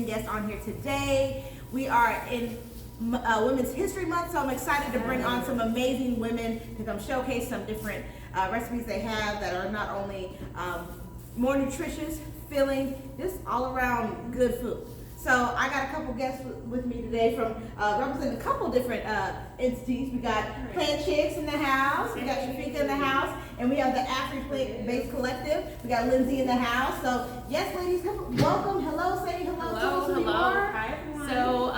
amazing guest on here today. We are in Women's History Month, so I'm excited to bring on some amazing women to come showcase some different recipes they have that are not only more nutritious, filling, just all around good food. So I got a couple guests with me today from representing a couple different entities. We got Plant Chicks in the house, we got Shafeeqa in the house, and we have the Afri Plant-Based Collective. We got Lindsay in the house. So yes, ladies, come welcome. Hello, say hello. Tell us who you are. Hi everyone. So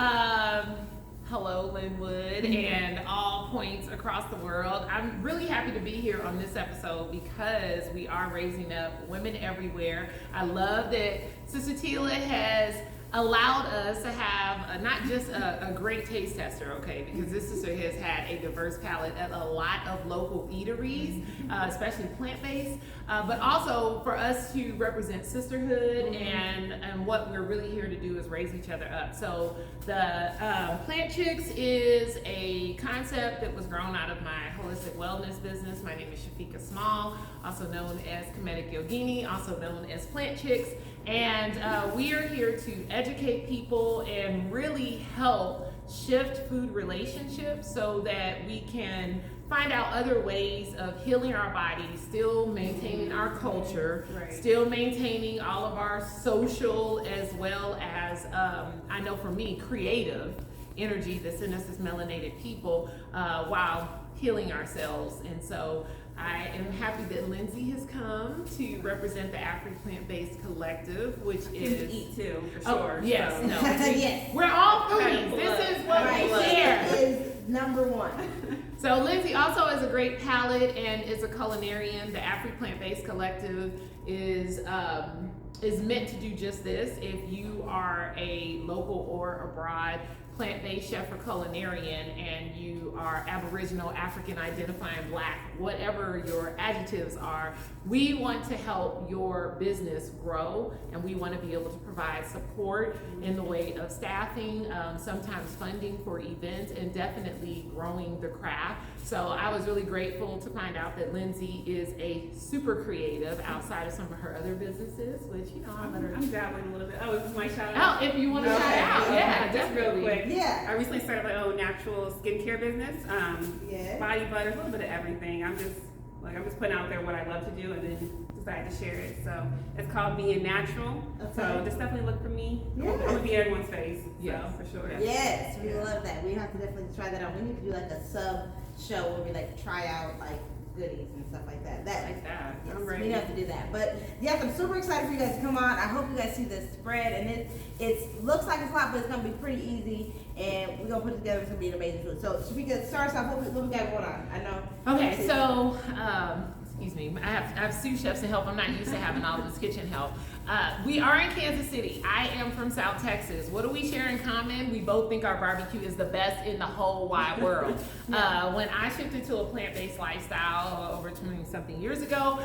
hello Linwood and all points across the world. I'm really happy to be here on this episode because we are raising up women everywhere. I love that Sister Tila has allowed us to have not just a great taste tester, okay, because this sister has had a diverse palate at a lot of local eateries, especially plant-based, but also for us to represent sisterhood and what we're really here to do is raise each other up. So the Plant Chicks is a concept that was grown out of my holistic wellness business. My name is Shafeeqa Small, also known as Comedic Yogini, also known as Plant Chicks. And we are here to educate people and really help shift food relationships so that we can find out other ways of healing our bodies, still maintaining our culture, still maintaining all of our social as well as, I know for me, creative energy that's in us as melanated people while healing ourselves. And so I am happy that Lindsay has come to represent the Afri Plant-Based Collective, which is eat too, for sure. Yes, so. no. Yes. We're all foodies. This is what we share. Is number one. So Lindsay also has a great palate and is a culinarian. The Afri Plant-Based Collective is meant to do just this. If you are a local or abroad plant-based chef or culinarian and you are Aboriginal, African identifying, Black, whatever your adjectives are, we want to help your business grow and we want to be able to provide support in the way of staffing, sometimes funding for events, and definitely growing the craft. So I was really grateful to find out that Lindsay is a super creative outside of some of her other businesses, which, you know, I'm dabbling a little bit. Oh, is this my shout out? Oh, if you want to shout out, yeah, just real quick. Yeah. I recently started my own natural skincare business. Body butter, a little bit of everything. I'm just putting out there what I love to do and then decided to share it. So it's called Being Natural. Okay. So just definitely look for me. Yeah. I'm gonna be in everyone's face. Yes. So, for sure. Yes, we love that. We have to definitely try that out. We need to do like a sub show where we like try out like goodies and stuff like that. Like that. Yes, I'm ready. we have to do that. But yes, I'm super excited for you guys to come on. I hope you guys see this spread, and it looks like it's a lot, but it's gonna be pretty easy, and we're gonna put it together. It's gonna be an amazing food. So Shafeeqa, start us off. What we got going on? I know. Okay, so excuse me, I have sous chefs to help. I'm not used to having all of this kitchen help. We are in Kansas City. I am from South Texas. What do we share in common? We both think our barbecue is the best in the whole wide world. When I shifted to a plant-based lifestyle over 20-something years ago,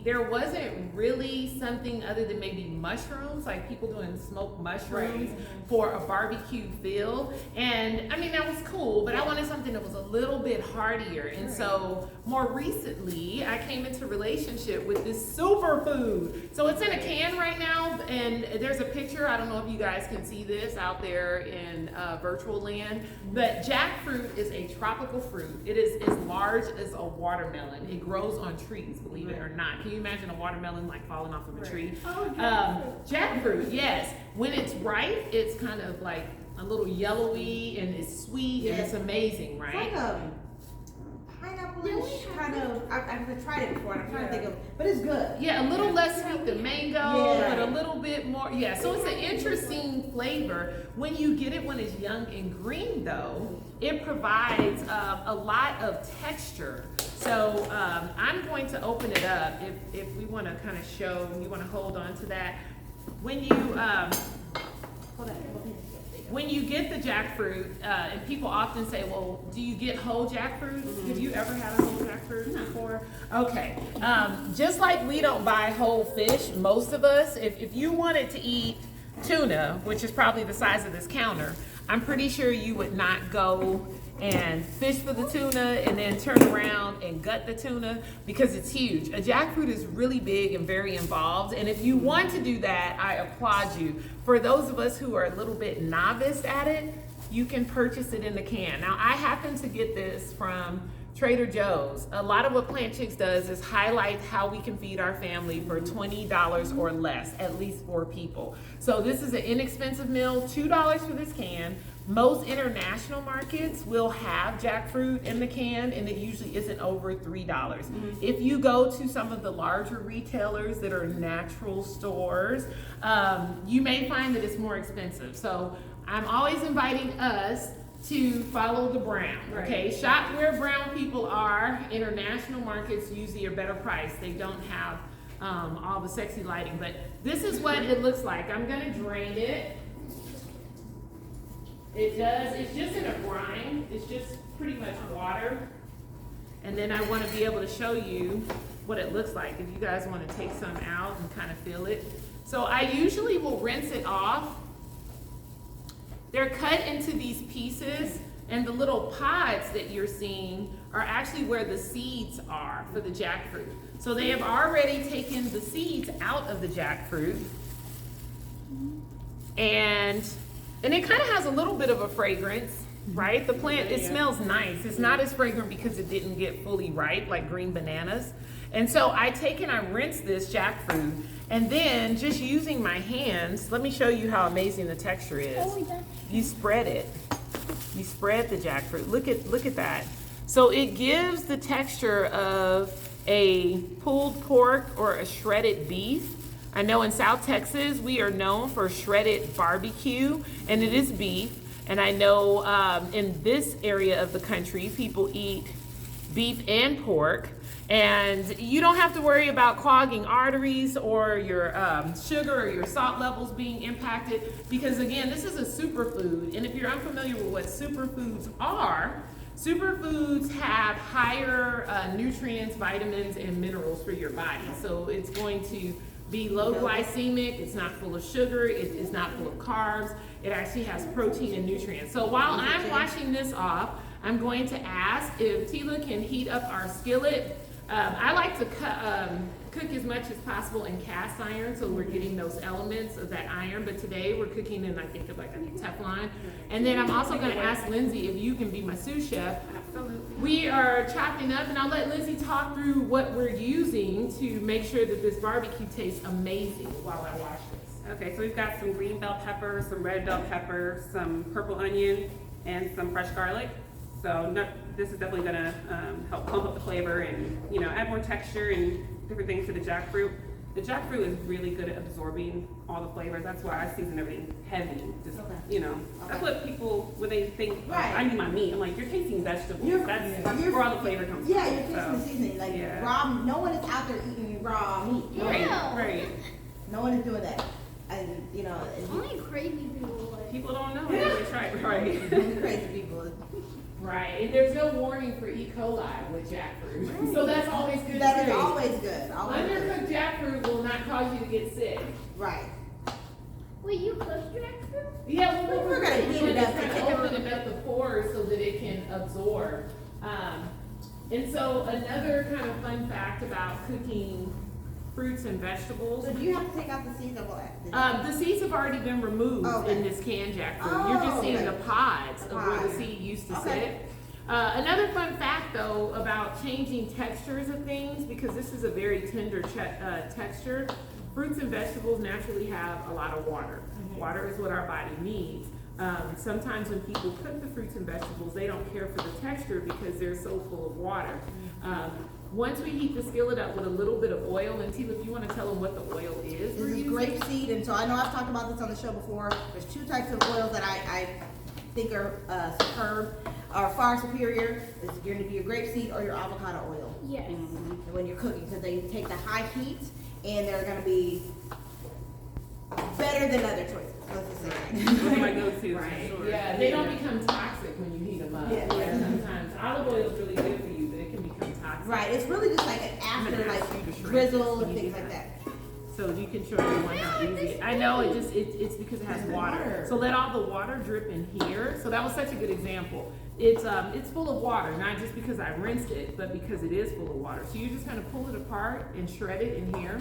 there wasn't really something other than maybe mushrooms, like people doing smoked mushrooms for a barbecue feel. And I mean, that was cool, but I wanted something that was a little bit heartier. And so more recently, I came into relationship with this superfood. So it's in a can right now, and there's a picture. I don't know if you guys can see this out there in virtual land, but jackfruit is a tropical fruit. It is as large as a watermelon. It grows on trees, believe it or not. Can you imagine a watermelon like falling off of a tree? Oh, Jackfruit, yes. When it's ripe, it's kind of like a little yellowy and it's sweet and it's amazing, right? It's like pineapple-ish kind of. I've tried it before, and I'm trying to think of, but it's good. Yeah, a little less sweet than mango, but a little bit more. Yeah, so it's an interesting flavor. When you get it when it's young and green, though, it provides a lot of texture. So I'm going to open it up if we want to kind of show. You want to hold on to that when you hold on. When you get the jackfruit, and people often say, well, do you get whole jackfruit? Have you ever had a whole jackfruit before? Okay. Just like we don't buy whole fish, most of us, if you wanted to eat tuna, which is probably the size of this counter, I'm pretty sure you would not go and fish for the tuna and then turn around and gut the tuna because it's huge. A jackfruit is really big and very involved, and if you want to do that, I applaud you. For those of us who are a little bit novice at it, you can purchase it in the can. Now, I happen to get this from Trader Joe's. A lot of what Plant Chicks does is highlight how we can feed our family for $20 or less, at least 4 people. So this is an inexpensive meal, $2 for this can. Most international markets will have jackfruit in the can, and it usually isn't over $3. If you go to some of the larger retailers that are natural stores, you may find that it's more expensive. So I'm always inviting us to follow the brown, okay? Shop where brown people are. International markets usually are better priced. They don't have all the sexy lighting, but this is what it looks like. I'm gonna drain it. It's just in a brine. It's just pretty much water. And then I wanna be able to show you what it looks like if you guys wanna take some out and kind of feel it. So I usually will rinse it off. They're cut into these pieces, and the little pods that you're seeing are actually where the seeds are for the jackfruit. So they have already taken the seeds out of the jackfruit, and it kind of has a little bit of a fragrance, right? The plant, it smells nice. It's not as fragrant because it didn't get fully ripe like green bananas. And so I take and I rinse this jackfruit, and then just using my hands, let me show you how amazing the texture is. You spread it. You spread the jackfruit. Look at that. So it gives the texture of a pulled pork or a shredded beef. I know in South Texas we are known for shredded barbecue, and it is beef. And I know in this area of the country people eat beef and pork. And you don't have to worry about clogging arteries or your sugar or your salt levels being impacted, because again, this is a superfood. And if you're unfamiliar with what superfoods are, superfoods have higher nutrients, vitamins, and minerals for your body. So it's going to be low glycemic, it's not full of sugar, it is not full of carbs, it actually has protein and nutrients. So while I'm washing this off, I'm going to ask if Tila can heat up our skillet. I like to cook as much as possible in cast iron, so we're getting those elements of that iron, but today we're cooking in, I think, of like a Teflon. And then I'm also gonna ask Lindsay if you can be my sous chef. We are chopping up, and I'll let Lindsay talk through what we're using to make sure that this barbecue tastes amazing while I wash this. Okay, so we've got some green bell pepper, some red bell pepper, some purple onion, and some fresh garlic. So this is definitely gonna help pump up the flavor and, you know, add more texture and different things to the jackfruit. The jackfruit is really good at absorbing all the flavors. That's why I season everything heavy. Just, you know, that's what people, when they think, oh, I need my meat, I'm like, you're tasting vegetables. That's where all the flavor comes from. Yeah, you're tasting the seasoning. Like raw, no one is out there eating raw meat. Right. No one is doing that. And, you know. Only crazy people. People don't know. They try it, right? Only crazy people. Right, and there's no warning for E. coli with jackfruit. So that's always good. That is always good. Undercooked jackfruit will not cause you to get sick. Right. Wait, you cooked jackfruit? Yeah, well, we're gonna heat it up to open up the pores so that it can absorb. And so another kind of fun fact about cooking fruits and vegetables. So do you have to take out the seeds or what? The seeds have already been removed in this canned jackfruit. You're just seeing the pods of where the seed used to sit. Another fun fact though about changing textures of things, because this is a very tender texture, fruits and vegetables naturally have a lot of water. Water is what our body needs. Sometimes when people cook the fruits and vegetables, they don't care for the texture because they're so full of water. Once we heat the skillet up with a little bit of oil, and Tila, if you want to tell them what the oil is. This is grapeseed, and so I know I've talked about this on the show before. There's 2 types of oils that I think are superb, are far superior. It's going to be your grapeseed or your avocado oil. Yes. When you're cooking, because they take the high heat, and they're going to be better than other choices. Let's just say that. Those are my go-to, Right. for sure. Yeah, they don't become toxic when you heat them up. Yeah. Sometimes olive oil is really good for you, but it can become toxic. Right, it's really just like an after, like drizzle and things like that. So you can show everyone how easy. I know it's because it has water. So let all the water drip in here. So that was such a good example. it's full of water, not just because I rinsed it, but because it is full of water. So you're just gonna pull it apart and shred it in here.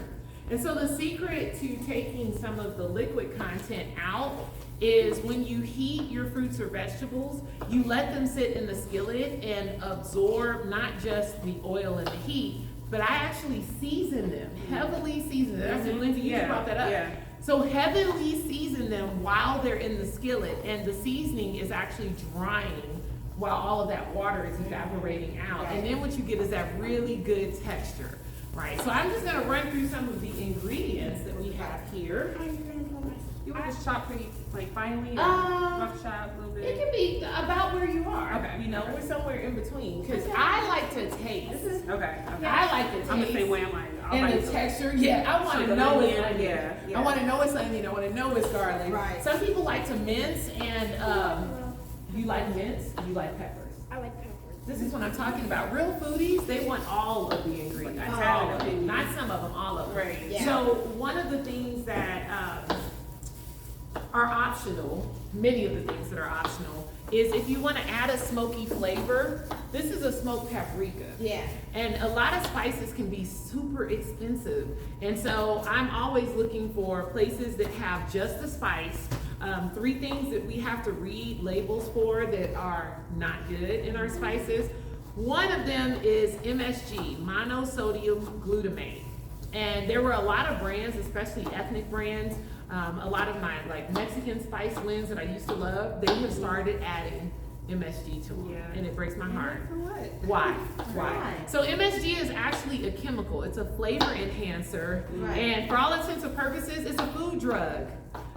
And so the secret to taking some of the liquid content out is when you heat your fruits or vegetables, you let them sit in the skillet and absorb not just the oil and the heat, but I actually season them, heavily season them. That's Lindsay, you just brought that up. Yeah. So heavily season them while they're in the skillet, and the seasoning is actually drying while all of that water is evaporating out. And then what you get is that really good texture, right? So I'm just gonna run through some of the ingredients that we have here. You want this chopped pretty like finely, or rough chop a little It bit? can be about where you are. Okay. You know, we're somewhere in between. Because I like to taste. Okay. I like to taste. I'm the same way. I'm like, I'll And bite the it. texture, yeah, I want to Sugar, know it's onion, onion. yeah. I want to know it's onion. I want to know it's garlic. Right. Some people like to mince, and you like mince, you like peppers. I like peppers. This is what I'm talking about. Real foodies, they want all of the ingredients. Like All of Italian them. Not some of them, all of them. Right. Yeah. So one of the things that are optional, many of the things that are optional, is if you want to add a smoky flavor, this is a smoked paprika. Yeah. And a lot of spices can be super expensive. And so I'm always looking for places that have just the spice. 3 things that we have to read labels for that are not good in our spices. One of them is MSG, monosodium glutamate. And there were a lot of brands, especially ethnic brands, a lot of my like Mexican spice blends that I used to love, they have started adding MSG to them, Yeah. and it breaks my heart. For what? Why? Why? So MSG is actually a chemical. It's a flavor enhancer, Right. and for all intents and purposes, it's a food drug.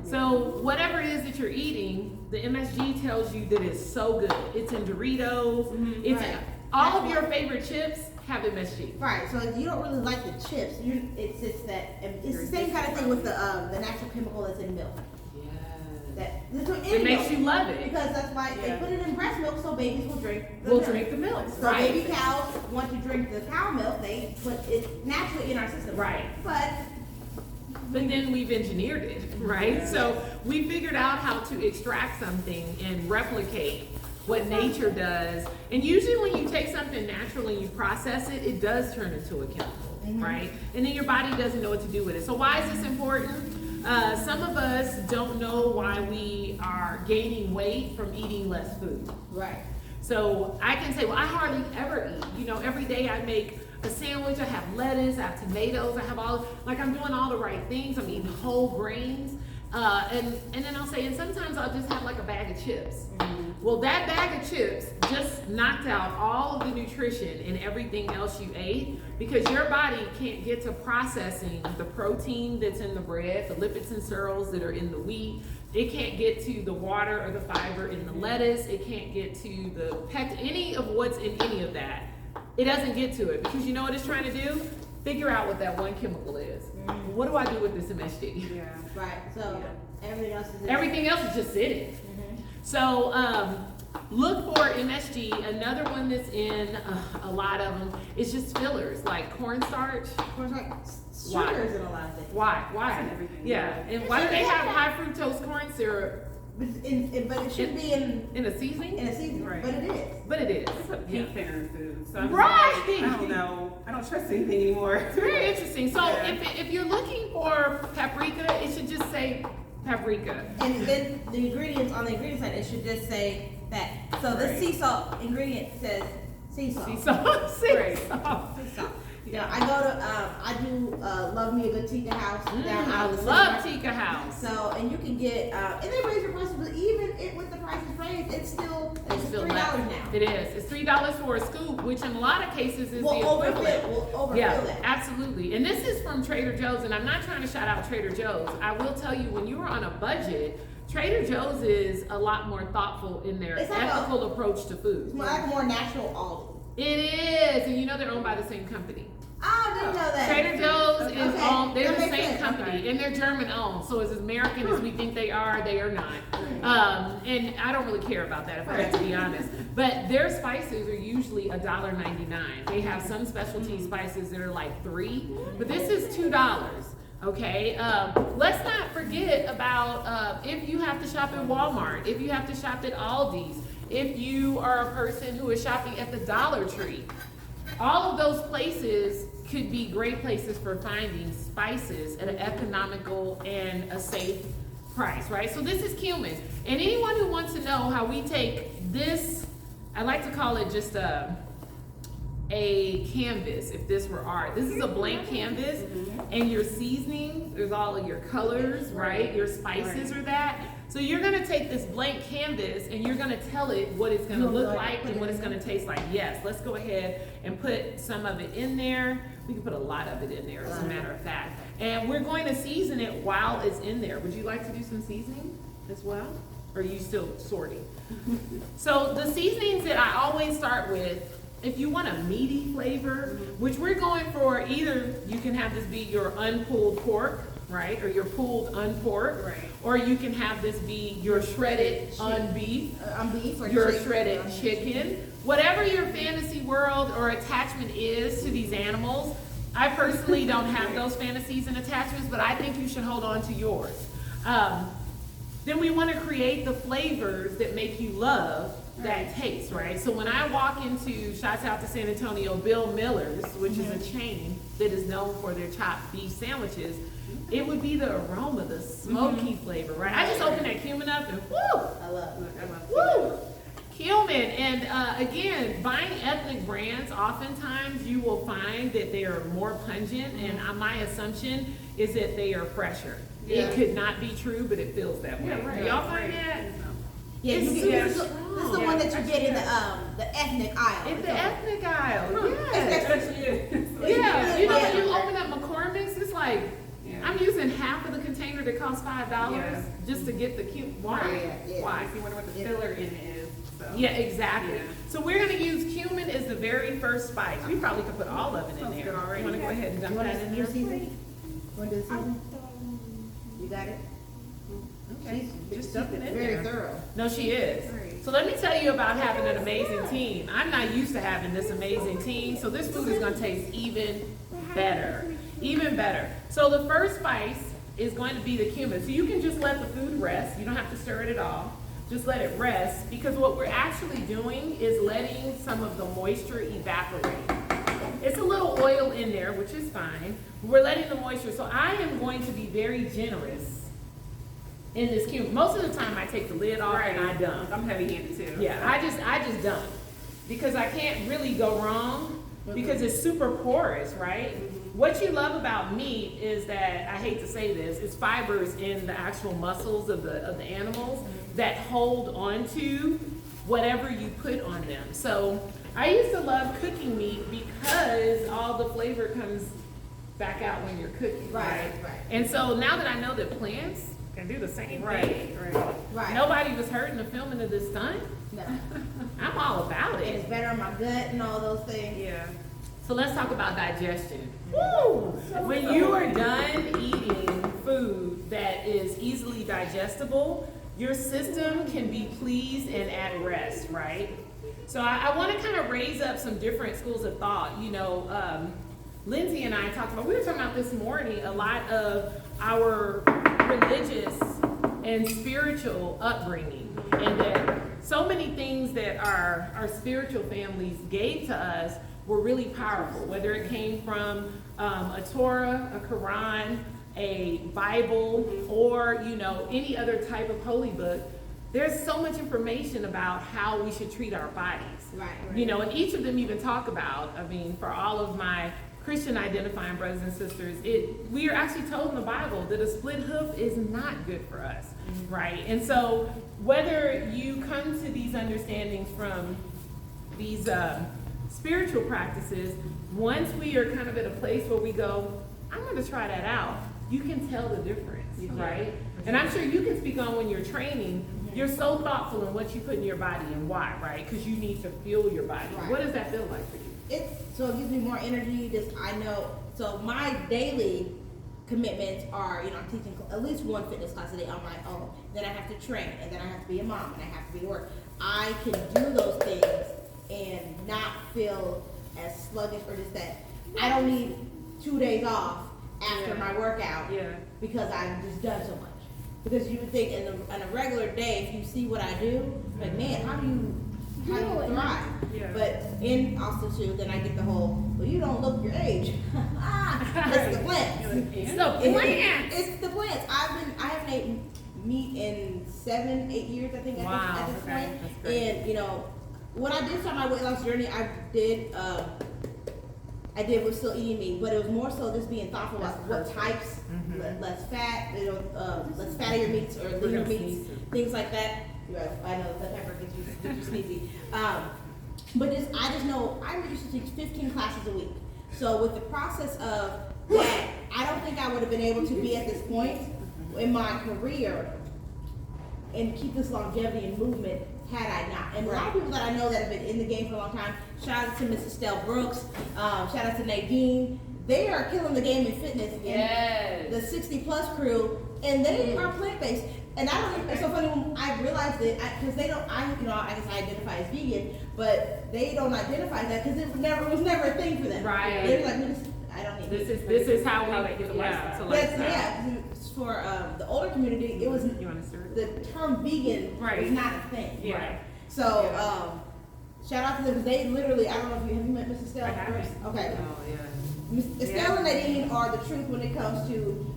So whatever it is that you're eating, the MSG tells you that it's so good. It's in Doritos. It's Right. all of your favorite chips have MSG. Right, so if you don't really like the chips, it's the same kind of thing with the natural chemical that's in milk. That's what It makes you love it. because that's why they Yeah. put it in breast milk so babies will drink the We'll milk. drink the milk, So right? baby cows want to drink the cow milk, they put it naturally in our system. Right. But then we've engineered it, right? Yeah. So we figured out how to extract something and replicate what nature does. And usually when you take something natural and you process it, it does turn into a chemical, right? And then your body doesn't know what to do with it. So why is this important? Some of us don't know why we are gaining weight from eating less food. right. So I can say, well, I hardly ever eat. You know, every day I make a sandwich, I have lettuce, I have tomatoes, I have all, like I'm doing all the right things. I'm eating whole grains. And then I'll say, and sometimes I'll just have like a bag of chips. Well, that bag of chips just knocked out all of the nutrition and everything else you ate because your body can't get to processing the protein that's in the bread, the lipids and cereals that are in the wheat. It can't get to the water or the fiber in the lettuce. It can't get to the any of what's in any of that. It doesn't get to it because you know what it's trying to do? Figure out what that one chemical is. What do I do with this MSG? Yeah. Right. So everything else is in Everything else is just sitting. So look for MSG. Another one that's in a lot of them is just fillers like cornstarch. Of course, like Why? sugars in a lot of things. Why? Why? It's in everything, Yeah. yeah. And why do they have high fructose corn syrup But it should be in a seasoning? a season. Right. But it is. But it is. It's a Yeah. pink thinner food. So I'm Right. like, I don't know. I don't trust anything anymore. It's very interesting. So Yeah. if you're looking for paprika, it should just say paprika. And then the ingredients on the ingredient side, it should just say that. So the Right. sea salt ingredient says sea salt. Sea salt. Sea Right. salt. Sea salt. You know, I go to, I do love me a good Tika house down I out of the love city. Tika House. So, and you can get, and they raise your prices, but even with the prices raised, it's still $3 now. It is. It's $3 for a scoop, which in a lot of cases is We'll the equivalent. overfill Yeah, that. absolutely. And this is from Trader Joe's, and I'm not trying to shout out Trader Joe's. I will tell you, when you are on a budget, Trader Joe's is a lot more thoughtful in their It's like ethical approach to food. It's more like a more natural Aldi. It is, and you know they're owned by the same company. I didn't know that. Trader Joe's is Okay, owned, they're that the makes same sense. company, Okay. and they're German owned, so as American as we think they are not. And I don't really care about that, if I have to be honest. But their spices are usually $1.99. They have some specialty spices that are like $3, but this is $2. Okay, let's not forget about if you have to shop at Walmart, if you have to shop at Aldi's, if you are a person who is shopping at the Dollar Tree, all of those places could be great places for finding spices at an economical and a safe price, right? So this is cumin. And anyone who wants to know how we take this, I like to call it just a canvas, if this were art. This is a blank canvas, and your seasoning, there's all of your colors, right? Your spices are that. So you're gonna take this blank canvas and you're gonna tell it what it's gonna look like and what it's gonna taste like. Yes, let's go ahead and put some of it in there. We can put a lot of it in there, as a matter of fact. And we're going to season it while it's in there. Would you like to do some seasoning as well? Or are you still sorting? So the seasonings that I always start with, if you want a meaty flavor, which we're going for, either you can have this be your unpulled pork, right? Or your pulled unpork. Right. Or you can have this be your shredded unbeef, Beef or your chicken. shredded chicken. Whatever your fantasy world or attachment is to these animals, I personally don't have those fantasies and attachments, but I think you should hold on to yours. Then we want to create the flavors that make you love that taste, right? So when I walk into, shouts out to San Antonio, Bill Miller's, which is a chain that is known for their chopped beef sandwiches, it would be the aroma, the smoky flavor, right? I just open that cumin up and whoo! I love Woo! Cumin, and again, buying ethnic brands, oftentimes you will find that they are more pungent, and my assumption is that they are fresher. Yeah. It could not be true, but it feels that way. Yeah, right. Do y'all find that? Yeah, It's you get, super this is the one that you get in the ethnic aisle. It's the ethnic aisle, It's yes. Yeah. Yeah, you know, when you Yeah. open up McCormick's, it's like, I'm using half of the container that costs $5 just to get the cute. Why? Yeah. Why? I wonder what the filler in it is. So. Yeah, exactly. Yeah. So we're gonna use cumin as the very first spice. We probably could put all of it in Sounds there. good already. You wanna go ahead and dump You want that to in do there? seasoning? You want to do the seasoning? You got it? Okay, just dump it in Very there. thorough. No, she is. Right. So let me tell you about having an amazing team. I'm not used to having this amazing team, so this food is gonna taste even better. Even better. So the first spice is going to be the cumin. So you can just let the food rest. You don't have to stir it at all. Just let it rest, because what we're actually doing is letting some of the moisture evaporate. It's a little oil in there, which is fine. We're letting the moisture, so I am going to be very generous in this cumin. Most of the time I take the lid off and I dump. I'm heavy-handed too. Yeah, I just dump, because I can't really go wrong, because it's super porous, right? What you love about meat is that, I hate to say this, it's fibers in the actual muscles of the animals that hold onto whatever you put on them. So I used to love cooking meat because all the flavor comes back out when you're cooking, right? Right. And so now that I know that plants can do the same thing, Right. nobody was hurt in the filming of this stunt, No. I'm all about And it's it. better on my gut and all those things. Yeah. So let's talk about digestion. Woo! When you are done eating food that is easily digestible, your system can be pleased and at rest, right? So I want to kind of raise up some different schools of thought. You know, Lindsay and I we were talking about this morning, a lot of our religious and spiritual upbringing, and that so many things that our spiritual families gave to us were really powerful, whether it came from a Torah, a Quran, a Bible, or, you know, any other type of holy book. There's so much information about how we should treat our bodies. Right. You know, and each of them even talk about, I mean, for all of my Christian identifying brothers and sisters, we are actually told in the Bible that a split hoof is not good for us, right? And so whether you come to these understandings from these spiritual practices, once we are kind of at a place where we go, I'm going to try that out, you can tell the difference, right? And I'm sure you can speak on when you're training, you're so thoughtful in what you put in your body and why, right? Because you need to fuel your body. Right. What does that feel like for you? So it gives me more energy. I know. So my daily commitments are, you know, I'm teaching at least one fitness class a day on my own. Then I have to train, and then I have to be a mom, and I have to be at work. I can do those things and not feel as sluggish, or just that I don't need 2 days off after my workout because I've just done so much. Because you would think on a regular day, if you see what I do, like, man, how do you how do you thrive? Yeah. But in also too, then I get the whole, well, you don't look your age. It's the plants. It's the plants. It's the plants. I haven't eaten meat in 7-8 years, I think, at this okay. point. That's great. And you know, when I did start my weight loss journey, I was still eating meat, but it was more so just being thoughtful about what types, less fat, you know, less fattier meats or leaner meats, things like that. Yeah, I know the pepper gets you sneezy. But I just know I used to teach 15 classes a week. So with the process of that, I don't think I would have been able to be at this point in my career and keep this longevity and movement had I not. And a lot of people that I know that have been in the game for a long time, shout out to Mrs. Stell Brooks, shout out to Nadine. They are killing the game in fitness. Yes. The 60 plus crew, and they are plant based. And I don't. It's so funny when I realized it because they don't. I guess I identify as vegan, but they don't identify that because it was never a thing for them. Right. They're like, I don't need This is how we they get the yeah. lifestyle. That's for the older community. It was You want to start? the term vegan Right. was not a thing. Yeah. Right. So shout out to them. They literally. I don't know if you have met Mrs. Stell. I haven't. Okay. Oh yeah. Miss Estelle and Nadine are the truth when it comes to.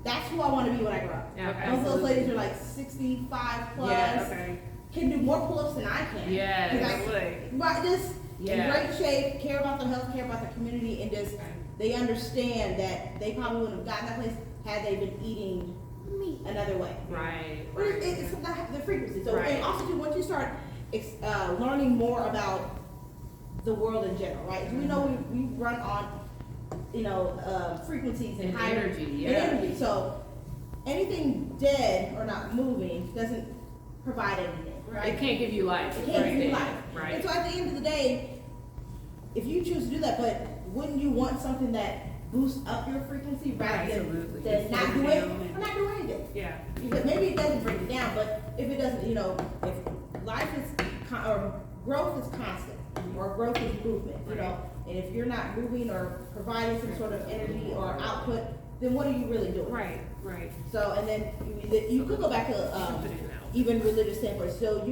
That's who I want to be when I grow up. Yeah, Both of those absolutely. ladies are like 65 plus. Yes. Okay. Can do more pull-ups than I can. Yes. 'Cause right, just Yeah. in great shape, care about the health, care about the community, and just they understand that they probably wouldn't have gotten that place had they been eating Me. another way. Right. But it's the frequency. So Right. and also too, once you start learning more about the world in general, right? We know we run on frequencies and And higher energy, and yeah. energy. So anything dead or not moving doesn't provide anything, right? It can't give you life. It can't give you Right. life. Right. And so at the end of the day, if you choose to do that, but wouldn't you want something that boosts up your frequency rather Absolutely. than not Slow do it it down and- or not do anything? Yeah. Because maybe it doesn't bring it down, but if it doesn't, if life is or growth is constant or growth is movement, and if you're not moving or providing some sort of energy or output, then what are you really doing? Right. Right. So, and then you could go back to even religious standpoint. So,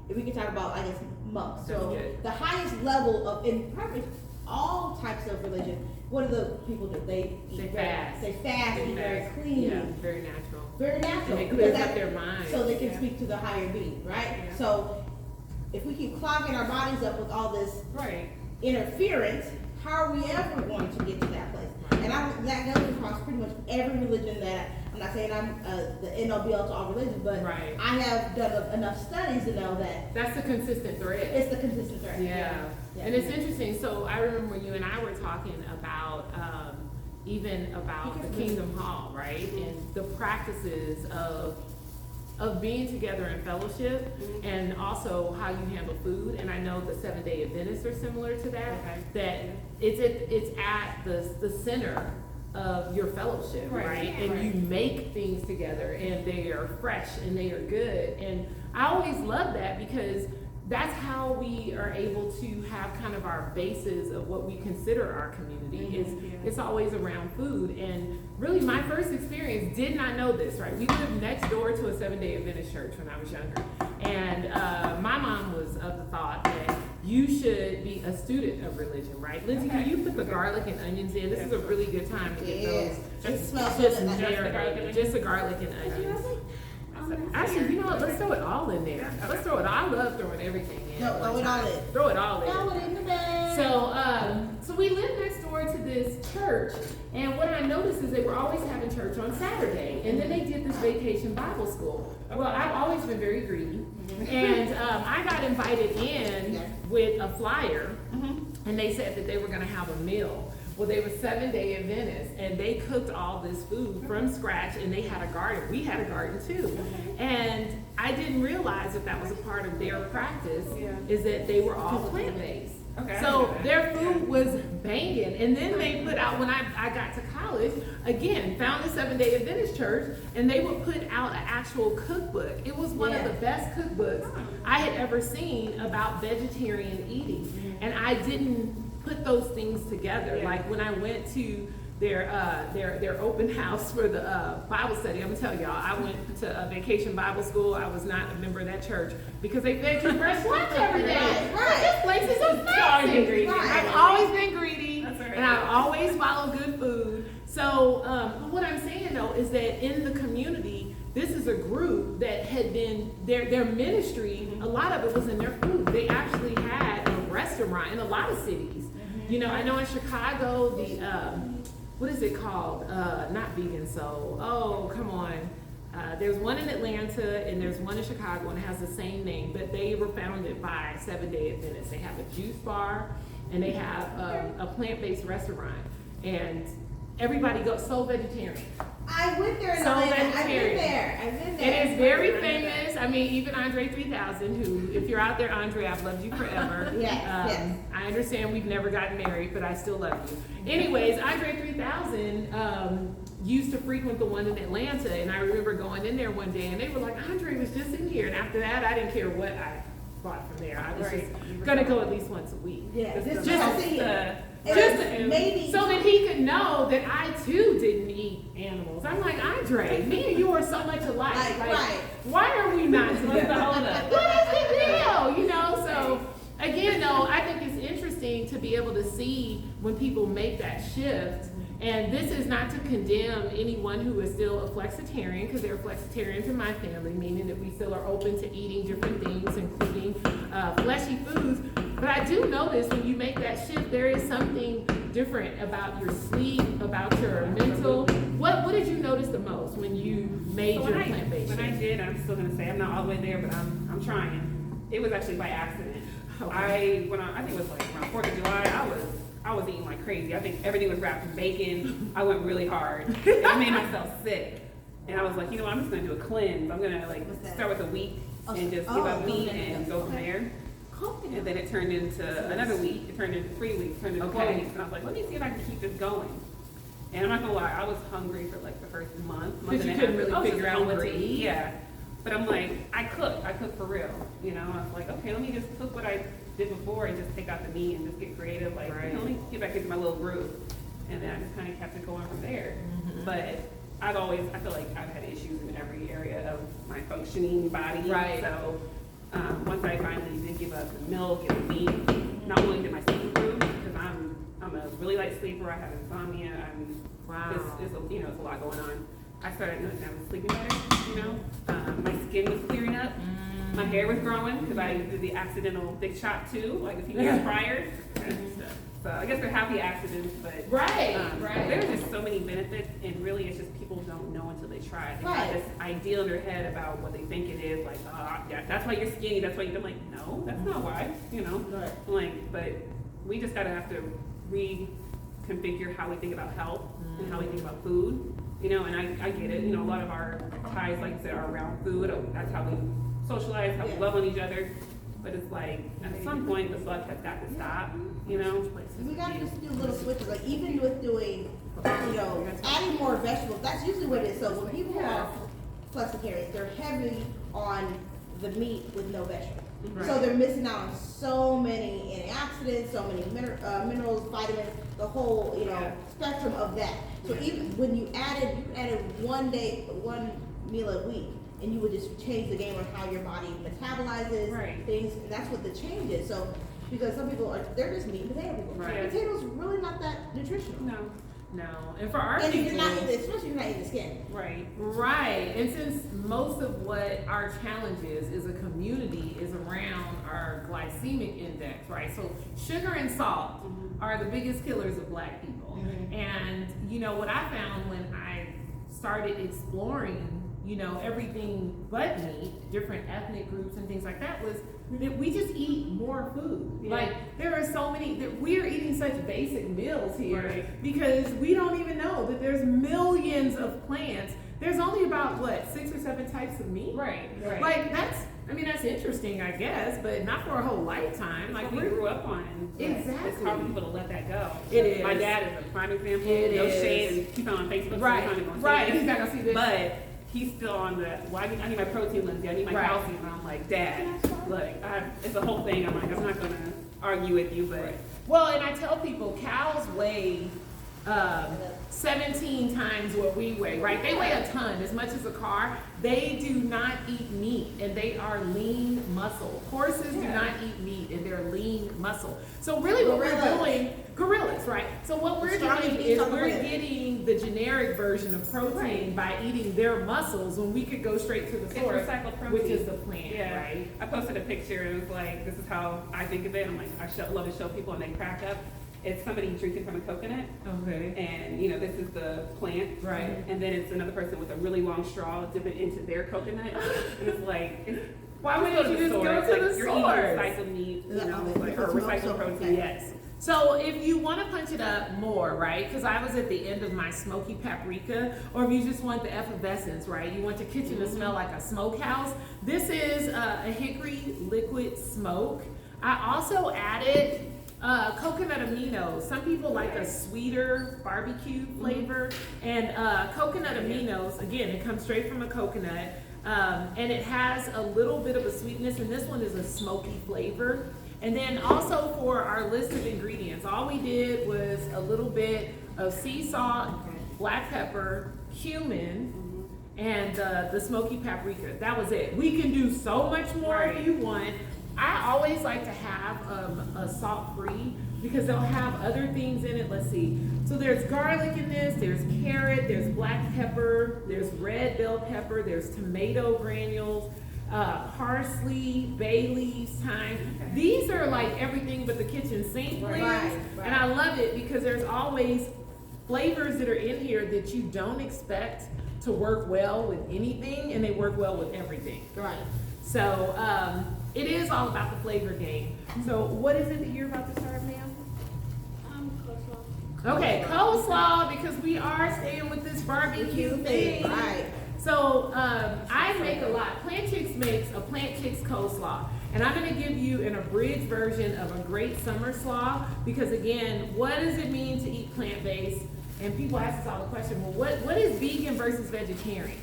if we can talk about, I guess, monks. So, That's good. the highest level of, in pretty much all types of religion, what do the people do? They eat fast. They fast, They eat very fast. clean. Yeah. Very natural. Very natural. And it because clears up that- their mind. So they can Yeah. speak to the higher being, right? Yeah. So, if we keep clogging our bodies up with all this Right. interference, how are we ever going to get to that place? And that goes across pretty much every religion that I'm not saying I'm the NOBL to all religions, but Right. I have done enough studies to know that That's the consistent thread. it's the consistent thread. Yeah. Yeah. And it's interesting. So I remember you and I were talking about even about the Kingdom Hall, right? And the practices of being together in fellowship and also how you handle food. And I know the 7-Day Adventists are similar to that. Okay. That it's at the center of your fellowship, Right. right? And Right. you make things together and they are fresh and they are good. And I always love that because that's how we are able to have kind of our basis of what we consider our community is it's always around food. And really my first experience did not know this, right? We lived next door to a 7-Day Adventist church when I was younger. And my mom was of the thought that you should be a student of religion, right? Lindsay, can you put the garlic and onions in? This is a really good time to get Yes. those. It smells Just so good. marinated, just the garlic and onions. Actually, you know what? Let's throw it all in there. Let's throw it. I love throwing everything in. No, at throw one it all time. in. Throw it all in. Throw it in the bag. So we lived next door to this church, and what I noticed is they were always having church on Saturday, and then they did this vacation Bible school. Well, I've always been very greedy, and I got invited in with a flyer, and they said that they were going to have a meal. Well, they were 7-Day Adventists, and they cooked all this food from scratch, and they had a garden. We had a garden too, and I didn't realize that was a part of their practice. Is that they were all plant-based. Okay. So their food was banging, and then they put out when I got to college again, found the 7-Day Adventist church, and they would put out an actual cookbook. It was one of the best cookbooks I had ever seen about vegetarian eating, and I didn't put those things together. Like when I went to their open house for the Bible study. I'm gonna tell y'all, I went to a vacation Bible school. I was not a member of that church because they fed you fresh lunch every day. Right. This place is Always been greedy. amazing. Right. I've always been greedy, That's right. and I've always followed good food. So, but what I'm saying though is that in the community, this is a group that had been their ministry. A lot of it was in their food. They actually had a restaurant in a lot of cities. You know, I know in Chicago, the what is it called? Not Vegan Soul. Oh, come on. There's one in Atlanta and there's one in Chicago and it has the same name, but they were founded by 7-Day Adventists. They have a juice bar and they have a plant-based restaurant, and everybody goes so vegetarian. I went there in So Atlanta. I've been vegetarian. there. I've been there. And it's very famous. I mean, even Andre 3000, who, if you're out there, Andre, I've loved you forever. Yes. I understand we've never gotten married, but I still love you. Anyways, Andre 3000 used to frequent the one in Atlanta, and I remember going in there one day, and they were like, Andre was just in here. And after that, I didn't care what I bought from there. I was just gonna go at least once a week. Yeah, Just just to- And just maybe so that he could know that I too didn't eat animals. I'm like, Andre, me and you are so much alike. Right. Why are we not together? Hold up. What is the deal? You know, so again though, I think it's interesting to be able to see when people make that shift. And this is not to condemn anyone who is still a flexitarian, because there are flexitarians in my family, meaning that we still are open to eating different things, including fleshy foods. But I do notice when you make that shift, there is something different about your sleep, about your mental. What did you notice the most when you made So your when plant-based when I shift? did, I'm still gonna say I'm not all the way there, but I'm trying. It was actually by accident. Okay. I think it was like around 4th of July, I was eating like crazy. I think everything was wrapped in bacon. I went really hard. And I made myself sick. And I was like, you know what, I'm just gonna do a cleanse. I'm gonna like What's that? start with a week and just give up meat and go from there. And then it turned into another week. It turned into 3 weeks. Turned into 4 Okay. weeks. And I was like, let me see if I can keep this going. And I'm not gonna lie, I was hungry for like the first month Because you and a couldn't half. really I was figure just out what hungry. to eat. Yeah. But I'm like, I cook for real. You know, I was like, okay, let me just cook what I did before and just take out the meat and just get creative. Like, Right. you know, let me get back into my little groove. And then I just kind of kept it going from there. But I feel like I've had issues in every area of my functioning body. Right. So once I finally did give up the milk and the meat, not only did my sleep improve, because I'm a really light sleeper. I have insomnia. Wow. It's a lot going on. I started noticing I was sleeping better, you know. My skin was clearing up. My hair was growing because I did the accidental big shot too, like a few years prior. So I guess they're happy accidents, but Right. there's just so many benefits, and really it's just people don't know until they try it. They Right. have this ideal in their head about what they think it is, like, yeah, that's why you're skinny, that's why I'm like, no, that's not why, you know. Right. Like, but we just gotta have to reconfigure how we think about health and how we think about food, you know. And I get it, you know, a lot of our ties, like you said, are around food. That's how we socialize, how we love on each other. But it's like, at some point, the buck has got to stop, you know? we gotta just do little switches, like even with doing, you know, adding more vegetables. That's usually what it is. So when people are flexitarians, they're heavy on the meat with no vegetables. So they're missing out on so many antioxidants, so many minerals, vitamins, the whole, you know, spectrum of that. So even when you added 1 meal a week, and you would just change the game on how your body metabolizes things, and that's what the change is. So, because some people they're just meat and potato people. Right. Potatoes really not that nutritional. No. And for our And if people, you're not eating, especially if you're not eating the skin. Right. And since most of what our challenge is a community is around our glycemic index, right? So sugar and salt are the biggest killers of Black people. And you know what I found when I started exploring, you know, everything but meat, different ethnic groups and things like that, was that we just eat more food. Like there are so many that we're eating such basic meals here because we don't even know that there's millions of plants. There's only about 6 or 7 types of meat. Right. Like that's interesting, I guess, but not for a whole lifetime. Like We grew up on it. Exactly. It's hard for people to let that go. It is. My dad is a prime example. It no is. shade, and he's not on Facebook, so Right. he's not gonna Right. see He's not gonna see this. But he's still on the, well, I need my protein, Lindsay. I need my calcium. And I'm like, Dad, look, it's a whole thing. I'm like, I'm not gonna argue with you, but Well, and I tell people cows weigh 17 times what we weigh, right? They weigh a ton, as much as a car. They do not eat meat, and they are lean muscle. Horses do not eat meat, and they're lean muscle. So really what we're doing, gorillas, right? So what we're doing is we're getting the generic version of protein by eating their muscles when we could go straight to the source, recycled protein, which is the plant, right? I posted a picture, and it was like, this is how I think of it. I'm like, love to show people, and they crack up. It's somebody drinking from a coconut. Okay. And this is the plant. Right. And then it's another person with a really long straw dipping into their coconut. And it's like, why wouldn't you just go to the You're eating source? recycled meat, like, or recycled protein. Yes. So if you want to punch it up more, right? Because I was at the end of my smoky paprika, or if you just want the effervescence, right? You want your kitchen to smell like a smokehouse. This is a hickory liquid smoke. I also added coconut aminos. Some people like a sweeter barbecue flavor, and coconut aminos, again, it comes straight from a coconut, and it has a little bit of a sweetness, and this one is a smoky flavor. And then also for our list of ingredients, all we did was a little bit of sea salt, black pepper, cumin, and the smoky paprika. That was it. We can do so much more if you want. I always like to have a salt-free because they'll have other things in it. Let's see. So there's garlic in this, there's carrot, there's black pepper, there's red bell pepper, there's tomato granules, parsley, bay leaves, thyme. These are like everything but the kitchen sink flavors. Right. And I love it because there's always flavors that are in here that you don't expect to work well with anything, and they work well with everything. Right. So it is all about the flavor game. So what is it that you're about to serve, ma'am? Coleslaw. Okay, coleslaw, because we are staying with this barbecue thing. Right. So I make a lot. Plant Chicks makes a Plant Chicks coleslaw. And I'm gonna give you an abridged version of a great summer slaw, because again, what does it mean to eat plant-based? And people ask us all the question, well, what is vegan versus vegetarian?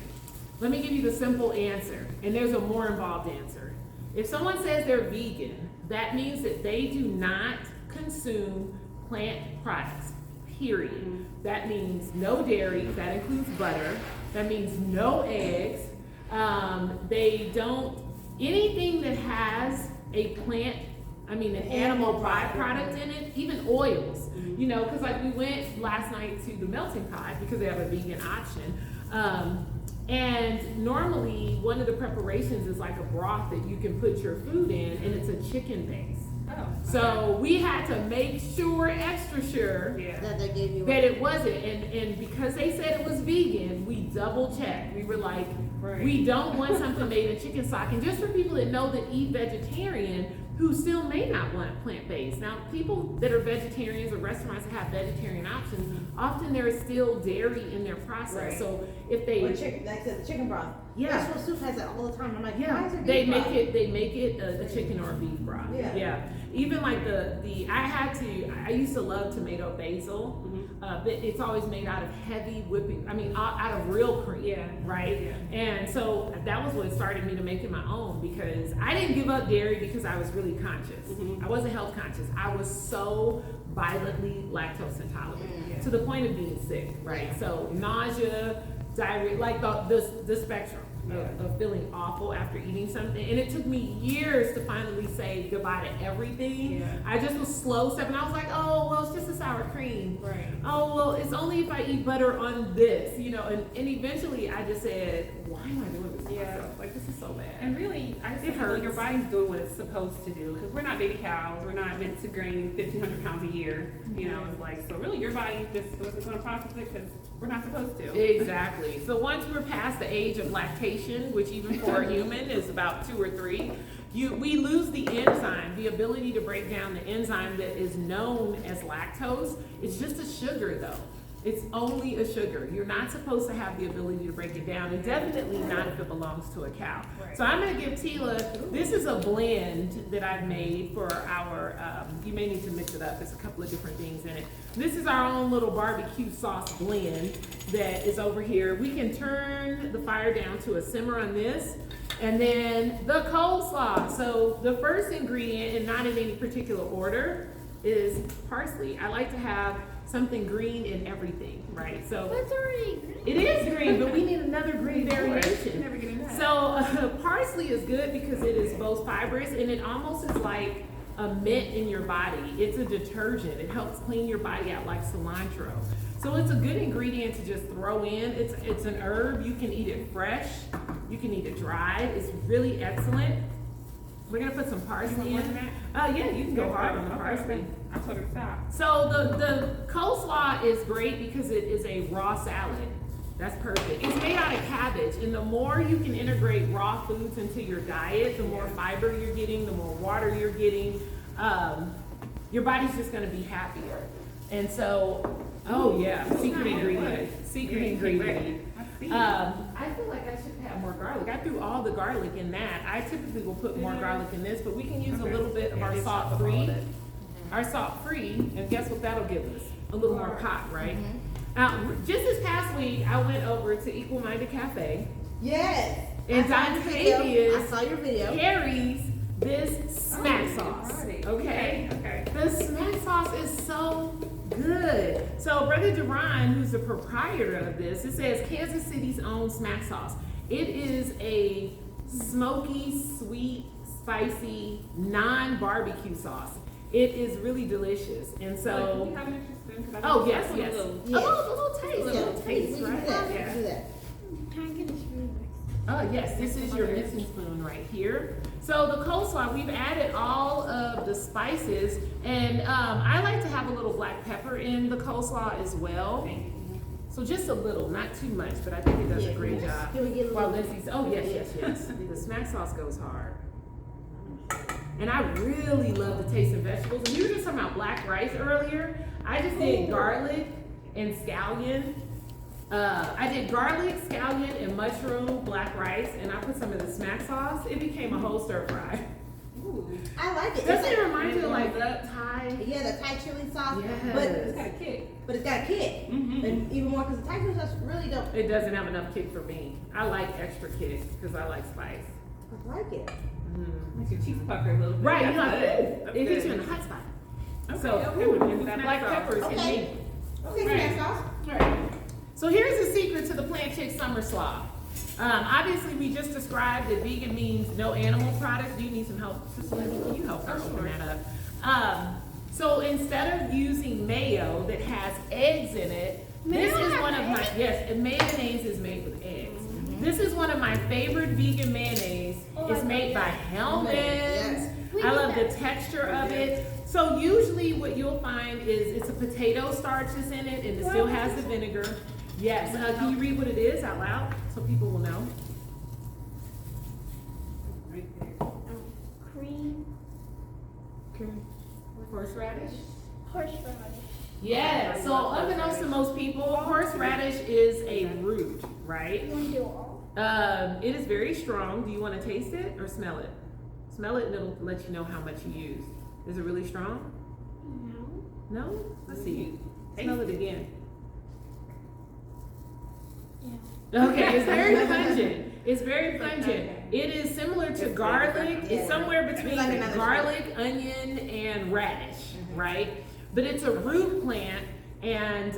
Let me give you the simple answer, and there's a more involved answer. If someone says they're vegan, that means that they do not consume plant products, period. That means no dairy, that includes butter. That means no eggs. They don't, anything that has a plant, an animal byproduct in it, even oils, because like we went last night to the melting pot because they have a vegan option. And normally one of the preparations is like a broth that you can put your food in, and it's a chicken base. Oh, okay. So we had to make sure, extra sure, That they gave you. that it wasn't. And because they said it was vegan, we double checked. We were like, we don't want something made in chicken stock. And just for people that know that eat vegetarian, who still may not want plant-based. Now, people that are vegetarians or restaurants that have vegetarian options, often there is still dairy in their process. Right. So if they Or chicken, like the chicken broth. Yeah. Vegetable soup has it all the time. I'm like, why is it they beef make broth? it. They make it a chicken or a beef broth. Yeah. Even like I used to love tomato basil, but it's always made out of heavy whipping. Out of real cream. Yeah. Right. Yeah. And so that was what started me to make it my own, because I didn't give up dairy because I was really conscious. I wasn't health conscious. I was so violently lactose intolerant to the point of being sick. Right. So nausea, diarrhea, like the spectrum of feeling awful after eating something. And it took me years to finally say goodbye to everything. I just was slow stepping. I was like, oh, well, it's just a sour cream. Right. Oh, well, it's only if I eat butter on this, and eventually I just said, why am I doing this to myself? Like, this is so bad. And really, I just feel like your body's doing what it's supposed to do, because we're not baby cows. We're not meant to gain 1,500 pounds a year. It's like, so really your body just wasn't going to process it because we're not supposed to. Exactly. So once we're past the age of lactation, which even for a human is about 2 or 3, we lose the enzyme, the ability to break down the enzyme that is known as lactose. It's just a sugar though. It's only a sugar. You're not supposed to have the ability to break it down, and definitely not if it belongs to a cow. So I'm going to give Tila, this is a blend that I've made for our, you may need to mix it up. There's a couple of different things in it. This is our own little barbecue sauce blend that is over here. We can turn the fire down to a simmer on this. And then the coleslaw. So the first ingredient, and not in any particular order, is parsley. I like to have something green in everything, right? So That's already green. it is green, but we need another green variation. Never getting that. So parsley is good because it is both fibrous and it almost is like a mint in your body. It's a detergent. It helps clean your body out like cilantro. So it's a good ingredient to just throw in. It's an herb. You can eat it fresh. You can eat it dried. It's really excellent. We're gonna put some parsley in. Yeah, you can go hard on the parsley. I told her to stop. So the coleslaw is great because it is a raw salad. That's perfect. It's made out of cabbage, and the more you can integrate raw foods into your diet, the more fiber you're getting, the more water you're getting. Your body's just gonna be happier. And so, oh yeah, secret ingredient. Secret ingredient. I feel like I should have more garlic. I threw all the garlic in that. I typically will put more garlic in this, but we can use a little bit of our salt-free. Our salt-free, and guess what that'll give us? A little more pop, right? Just this past week, I went over to Equal Minded Cafe, Yes. and I saw your Dr. video. I saw your video. carries this smack sauce, okay? Okay. The smack sauce is so good. So Brother Duran, who's the proprietor of this, it says Kansas City's own smack sauce. It is a smoky, sweet, spicy, non-barbecue sauce. It is really delicious. And Can so, you have an extra spoon? 'Cause I oh think yes, that's yes. a A little- little taste, a Yeah, little we taste, can do right? that. We Yeah. can do that. Can I get a spoon? Oh yes, this is your mixing spoon right here. So the coleslaw, we've added all of the spices, and I like to have a little black pepper in the coleslaw as well. So just a little, not too much, but I think it does a great job. Can we get a While little? Lindsay's, oh yes, yes, yes. The smack sauce goes hard. And I really love the taste of vegetables. And you were just talking about black rice earlier. I just did garlic and scallion. I did garlic, scallion, and mushroom black rice, and I put some of the smack sauce. It became a whole stir fry. I like it. Doesn't It's it like- remind you of like Thai? Yeah, the Thai chili sauce. Yes. But It's got a kick. it's got a kick. Mhm. And even more because the Thai chili sauce really don't. It doesn't have enough kick for me. I like extra kick because I like spice. I like it. Makes your cheeks pucker a little bit. Right, That's you're like, good. ooh, That's it hits good. you in the hot spot. Okay, So, okay, ooh, we can use that black sauce. peppers and Okay. me. Okay, Right. smack sauce. Right. So here's the secret to the Plant Chick Summer Slaw. Obviously, we just described that vegan means no animal products. Do you need some help? Sister Lindsay, can you help her open that up? So instead of using mayo that has eggs in it, this Mayo is has one of my, eggs? yes, and mayonnaise is made with eggs. This is one of my favorite vegan mayonnaise. Oh, It's I made by love Hellman's. Yes. We I need love the that. texture of it. So usually what you'll find is it's a potato starch that's in it and it still has the vinegar. Yes, can you read what it is out loud so people will know? Right there. Cream, Horseradish? horseradish. Yeah, so unbeknownst to most people, horseradish is a root, right? You want to do all? It is very strong. Do you want to taste it or smell it? Smell it and it'll let you know how much you use. Is it really strong? No. No? Let's see. Smell it again. Yeah. Okay, it's very pungent. It's very pungent. It is similar to garlic. It's somewhere between Like another garlic, onion, and radish, right? But it's a root plant, and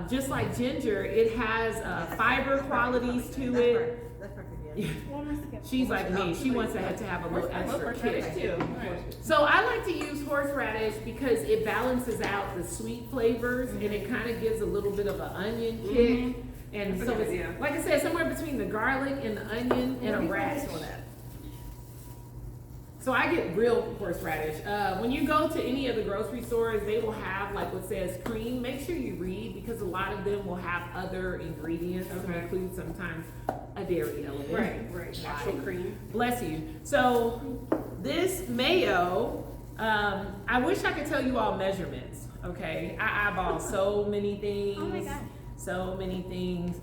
just like ginger, it has fiber qualities to it. That's perfect, yeah. One more second. She's like me. She wants to have a little I love extra horseradish kick. too. Right. So I like to use horseradish because it balances out the sweet flavors and it kind of gives a little bit of an onion kick. And That's a so good it's, idea. like I said, somewhere between the garlic and the onion and a radish. So I get real horseradish. When you go to any of the grocery stores, they will have like what says cream. Make sure you read because a lot of them will have other ingredients to Okay. include sometimes a dairy element. Right. Natural cream. Bless you. So this mayo, I wish I could tell you all measurements. Okay, I eyeball so many things. Oh my God. So many things.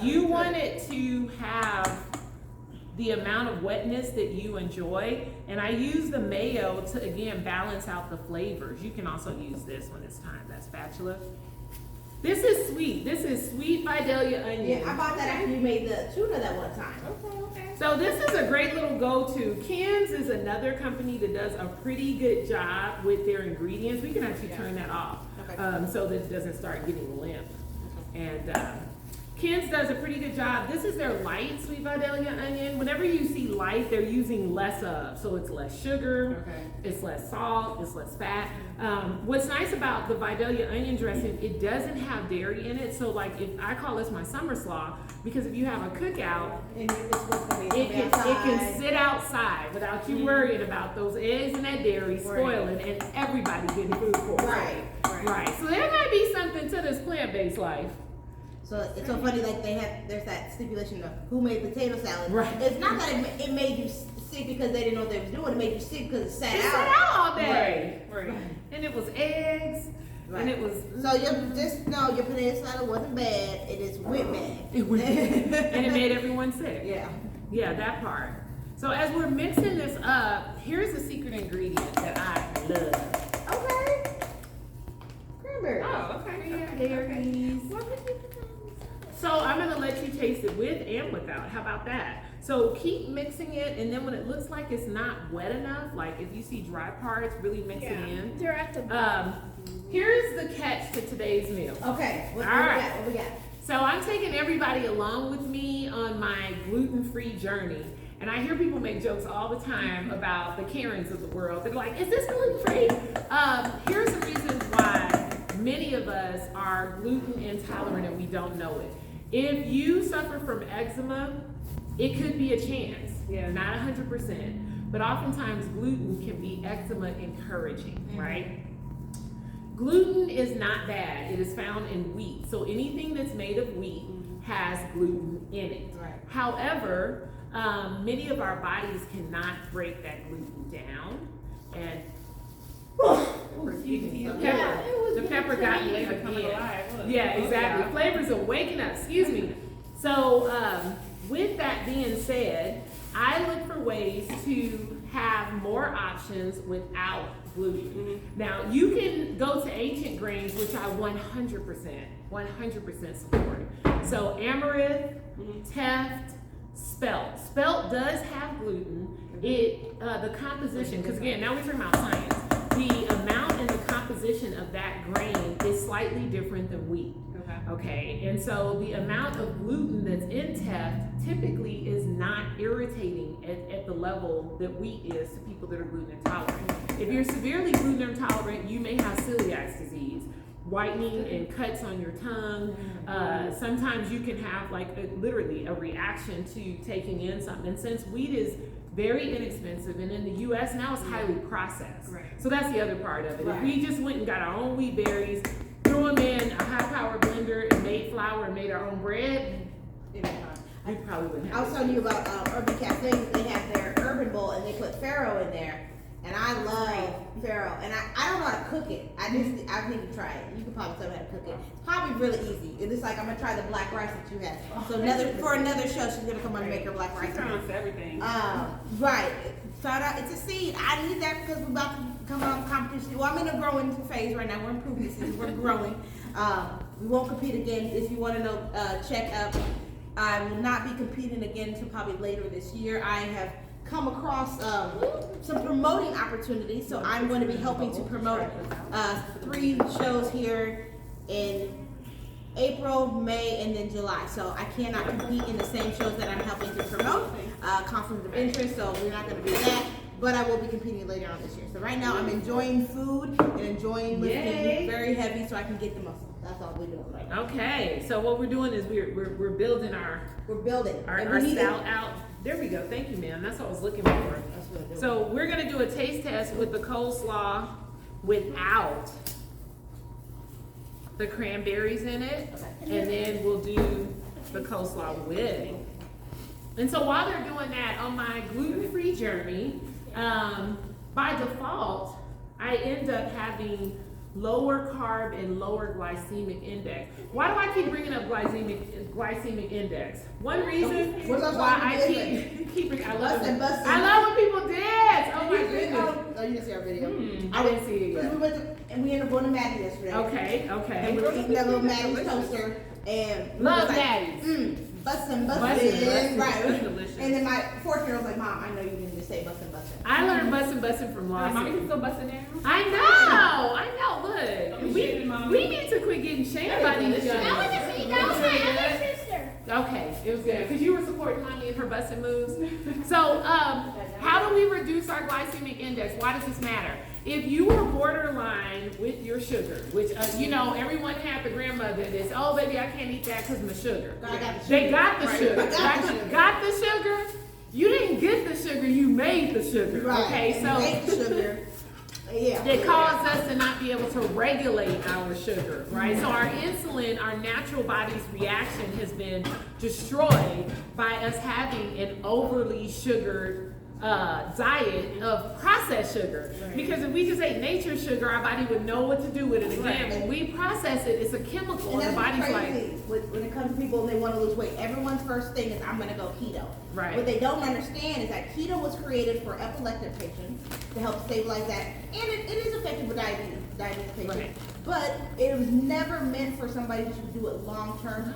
You want it to have the amount of wetness that you enjoy, and I use the mayo to again balance out the flavors. You can also use this when it's time. That spatula. This is sweet. This is sweet Vidalia onion. Yeah, I bought that after you made the tuna that one time. Okay. So this is a great little go-to. Ken's is another company that does a pretty good job with their ingredients. We can actually turn that off so that it doesn't start getting limp. And Ken's does a pretty good job. This is their light sweet Vidalia onion. Whenever you see light, they're using less of. So it's less sugar, it's less salt, it's less fat. What's nice about the Vidalia onion dressing, it doesn't have dairy in it. So like if I call this my summer slaw, because if you have a cookout, And it's supposed to be it can sit outside without you worrying about those eggs and that dairy spoiling and everybody getting food poisoning. Right. So there might be something to this plant-based life. So it's so funny, like there's that stipulation of who made potato salad. Right. It's not that it made you sick because they didn't know what they was doing. It made you sick because it sat It out. sat out all day. Right. And it was eggs. Right. And it was. So you just know your potato salad wasn't bad. It is went bad. It was, and it made everyone sick. Yeah. Yeah, that part. So as we're mixing this up, here's the secret ingredient that I love. Okay. Cranberry. Oh, okay. Cranberries. So I'm gonna let you taste it with and without. How about that? So keep mixing it, and then when it looks like it's not wet enough, like if you see dry parts, really mix it in. They're at the Here's the catch to today's meal. Okay. What All we right. got? What we got? So I'm taking everybody along with me on my gluten-free journey. And I hear people make jokes all the time about the Karens of the world. They're like, is this gluten-free? Here's the reasons why many of us are gluten intolerant and we don't know it. If you suffer from eczema, it could be a chance. Yeah. Not 100%. But oftentimes gluten can be eczema encouraging, right? Gluten is not bad. It is found in wheat. So anything that's made of wheat has gluten in it. Right. However, many of our bodies cannot break that gluten down. And the pepper got me Flavor coming again. alive. Look. Yeah, exactly. Yeah. Flavors are waking up. Excuse me. So with that being said, I look for ways to have more options without gluten. Now, you can go to Ancient Grains, which I 100% support. So Amaranth, Teft, Spelt. Spelt does have gluten. The composition, because again, now we're talking about science. The amount and the composition of that grain is slightly different than wheat. Okay, and so the amount of gluten that's in Teft typically is not irritating at the level that wheat is to people that are gluten intolerant. If you're severely gluten intolerant, you may have celiac disease, whitening and cuts on your tongue. Sometimes you can have literally a reaction to taking in something. And since wheat is very inexpensive, and in the U.S. now it's highly processed. Right. So that's the other part of it. Right. If we just went and got our own wheat berries, threw them in a high-powered blender and made flour and made our own bread, we probably wouldn't I have was telling you about Urban Cafe. They have their urban bowl and they put farro in there. And I love farro. And I don't know how to cook it. I need to try it. You can probably tell me how to cook it. It's probably really easy. It's like I'm gonna try the black rice that you had. So for another show, she's gonna come on and make her black rice. She's trying to everything. Right. Found out it's a seed. I need that because we're about to come on competition. Well, I'm in a growing phase right now. We're in improvement season. We're growing. We won't compete again. If you want to know, check up. I will not be competing again until probably later this year. I have come across some promoting opportunities, so I'm going to be helping to promote 3 shows here in April, May, and then July. So I cannot compete in the same shows that I'm helping to promote. Conflict of interest, so we're not going to do that. But I will be competing later on this year. So right now I'm enjoying food and enjoying lifting very heavy so I can get the muscle. That's all we're doing right now. Okay, so what we're doing is we're building our stout out. There we go. Thank you, ma'am. That's what I was looking for. That's what I'm doing. So we're gonna do a taste test with the coleslaw without the cranberries in it, and then we'll do the coleslaw with. And so while they're doing that, on my gluten-free journey, by default, I end up having lower carb and lower glycemic index. Why do I keep bringing up glycemic index? One reason What's up, why I Bowman? keep I love Bustin', it. bustin'. I love when people dance. Oh my goodness. Oh, you didn't see our video. I didn't see it Because yet. we went to, and we ended up going to Maddie yesterday. Okay, And okay. we were eating that little Maddie's toaster. And we Love was like, Maddie's. Bustin', Bustin', right. that's delicious. And then my 4-year-old was like, Mom, I know you didn't just say bustin'. I learned bussin' from Mommy Lawson. can still bust it down. I know. Look, Appreciate it, Mommy. we need to quit getting shamed by these young. That wasn't me. That was my other sister. Okay, it was good because you were supporting mommy in her busting moves. So, how do we reduce our glycemic index? Why does this matter? If you are borderline with your sugar, which everyone had the grandmother that's, oh baby, I can't eat that because of the sugar. I got the They sugar. got the Right. sugar. I got the sugar. Got the sugar. You didn't get the sugar. You made the sugar. Right. Okay, And so. make the sugar. Yeah. That cause us to not be able to regulate our sugar, right? So our insulin, our natural body's reaction has been destroyed by us having an overly sugared diet of processed sugar. Right. Because if we just ate nature sugar, our body would know what to do with it. Again, Right. when we process it, it's a chemical, And and the that's body's crazy like, when it comes to people and they want to lose weight. Everyone's first thing is, I'm going to go keto. Right. What they don't understand is that keto was created for epileptic patients to help stabilize that. And it is effective with diabetes patients. Right. But it was never meant for somebody to do it long term.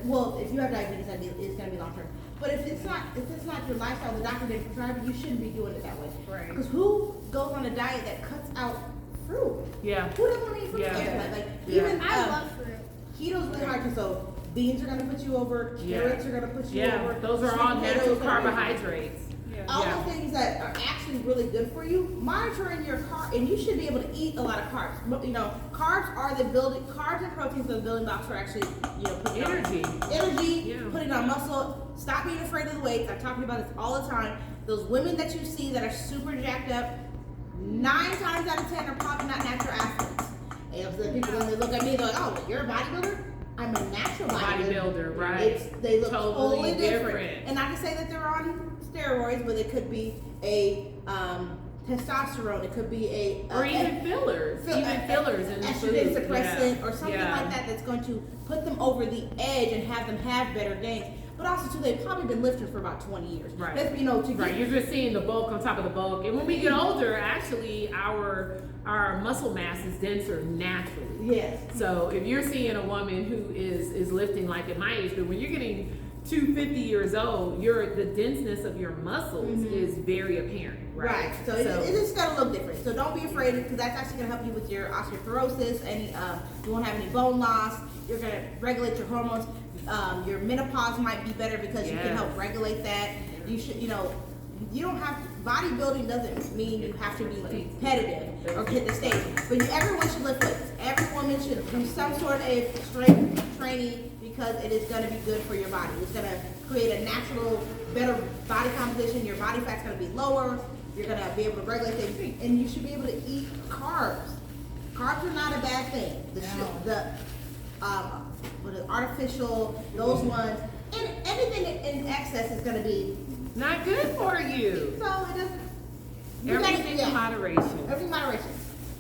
Well, if you have diabetes, it's going to be long term. But if it's not your lifestyle, the doctor didn't prescribe it, you shouldn't be doing it that way. Right. Because who goes on a diet that cuts out fruit? yeah. Who doesn't want to eat fruit? Yeah. Like Yeah. even I love fruit. keto's really hard because so beans are gonna put you over, carrots are gonna put you Yeah, over. those are sweet all potatoes natural are gonna be- carbohydrates. All Yeah. the things that are actually really good for you, monitoring your carb, and you should be able to eat a lot of carbs. Carbs are carbs and proteins are the building blocks for actually, putting Energy. energy, Yeah. putting on muscle. Stop being afraid of the weights. I talk about this all the time. Those women that you see that are super jacked up, 9 times out of 10 are probably not natural athletes. And so people, when they look at me, they're like, "Oh, you're a bodybuilder? I'm a natural bodybuilder." Bodybuilder, right. They look Totally totally different. different. And not to say that they're on steroids, but it could be a testosterone. It could be Or even fillers. Even fillers in the food. estrogen suppressant Yeah. or something Yeah. like that that's going to put them over the edge and have them have better gains. But also too, they've probably been lifting for about 20 years. Right. That's, to Right, you're just seeing the bulk on top of the bulk, and when we get older, actually, our muscle mass is denser naturally. Yes. So if you're seeing a woman who is lifting like at my age, but when you're getting to 50 years old, the denseness of your muscles is very apparent, right? Right. So it is going to look different. So don't be afraid, because that's actually going to help you with your osteoporosis. You won't have any bone loss. You're going to regulate your hormones. Your menopause might be better because you can help regulate that. You should, you don't have to, bodybuilding doesn't mean you have to be competitive or hit the stage. But everyone should lift weights. Every woman should do some sort of strength training because it is going to be good for your body. It's going to create a natural, better body composition. Your body fat's going to be lower. You're going to be able to regulate things. And you should be able to eat carbs. Carbs are not a bad thing. Artificial, those ones, and anything in excess is going to be Not good for you. so it doesn't. Everything in moderation. Everything in moderation.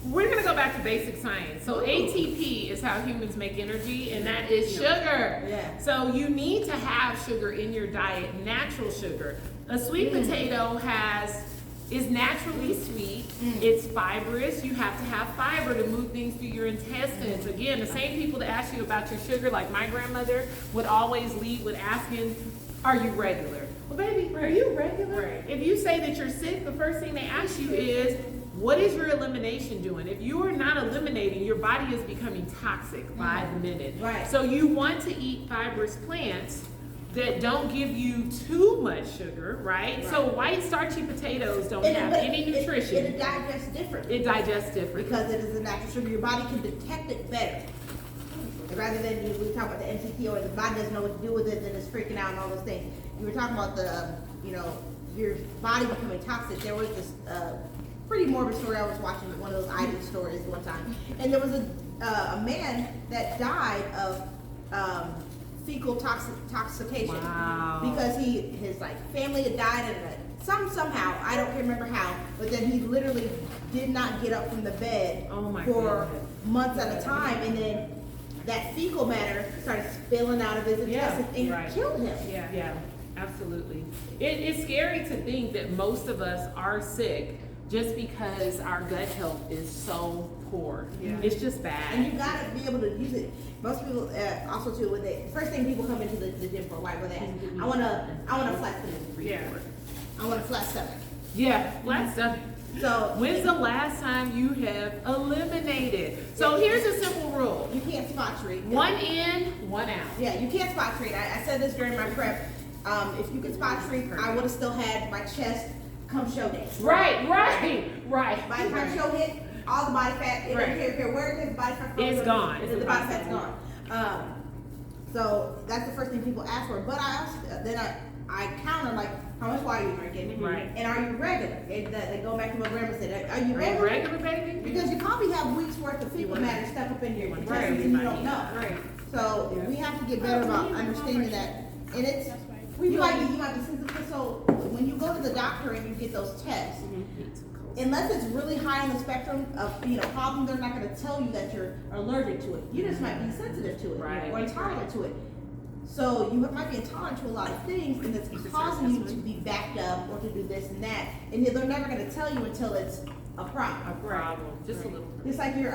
We're gonna go back to basic science. So ATP is how humans make energy, and that is sugar. Yeah. So you need to have sugar in your diet, natural sugar. A sweet potato is naturally sweet. It's fibrous. You have to have fiber to move things through your intestines. Again, the same people that ask you about your sugar, like my grandmother, would always lead with asking, "Are you regular?" Well, baby, are you regular? Right. If you say that you're sick, the first thing they ask you is, what is your elimination doing? If you are not eliminating, your body is becoming toxic by the minute. Right. So you want to eat fibrous plants that don't give you too much sugar, right? So white starchy potatoes don't have any nutrition. It digests different It digests different. because it is a natural sugar. Your body can detect it better. Rather than we talk about the MCT or the body doesn't know what to do with it, then it's freaking out and all those things. You were talking about your body becoming toxic. There was this pretty morbid story. I was watching one of those ID stories one time, and there was a man that died of fecal toxication Wow. because his family had died in a somehow, I don't remember how, but then he literally did not get up from the bed Oh my for goodness. months at a time, and then that fecal matter started spilling out of his intestines and right. killed him. Yeah, absolutely. It's scary to think that most of us are sick just because our gut health is so poor. Yeah. It's just And bad. you gotta be able to use it. Most people also too, when they first thing people come into the gym for, why? When they ask, I want a flat stomach. Yeah. I want a flat stomach. Yeah, flat stomach. So When's the last time you have eliminated? So here's a simple rule. you can't spot treat. One in, one out. Yeah, you can't spot treat. I said this during my prep. If you could spot treat, I would have still had my chest come show day. Right. By the time show hit, all the body fat, it Right. don't care where it is, body fat goes, It's gone. The body fat's gone. So that's the first thing people ask for. But I also, then I counter like, how much water are you drinking? Right. And are you regular? They go back to what grandma said. Are you Are you regular? regular, baby? Because you probably have weeks worth of fecal matter stuck up in your Right. intestines and you don't know. Right. So we have to get better about understanding that. And it's, you might be sensitive. So when you go to the doctor and you get those tests, unless it's really high on the spectrum of problems, they're not going to tell you that you're allergic to it. You just might be sensitive to it Right. or intolerant to it. So you might be intolerant to a lot of things, and it's causing you to be backed up or to do this and that. And they're never going to tell you until it's a problem. A problem. Just a little. It's like your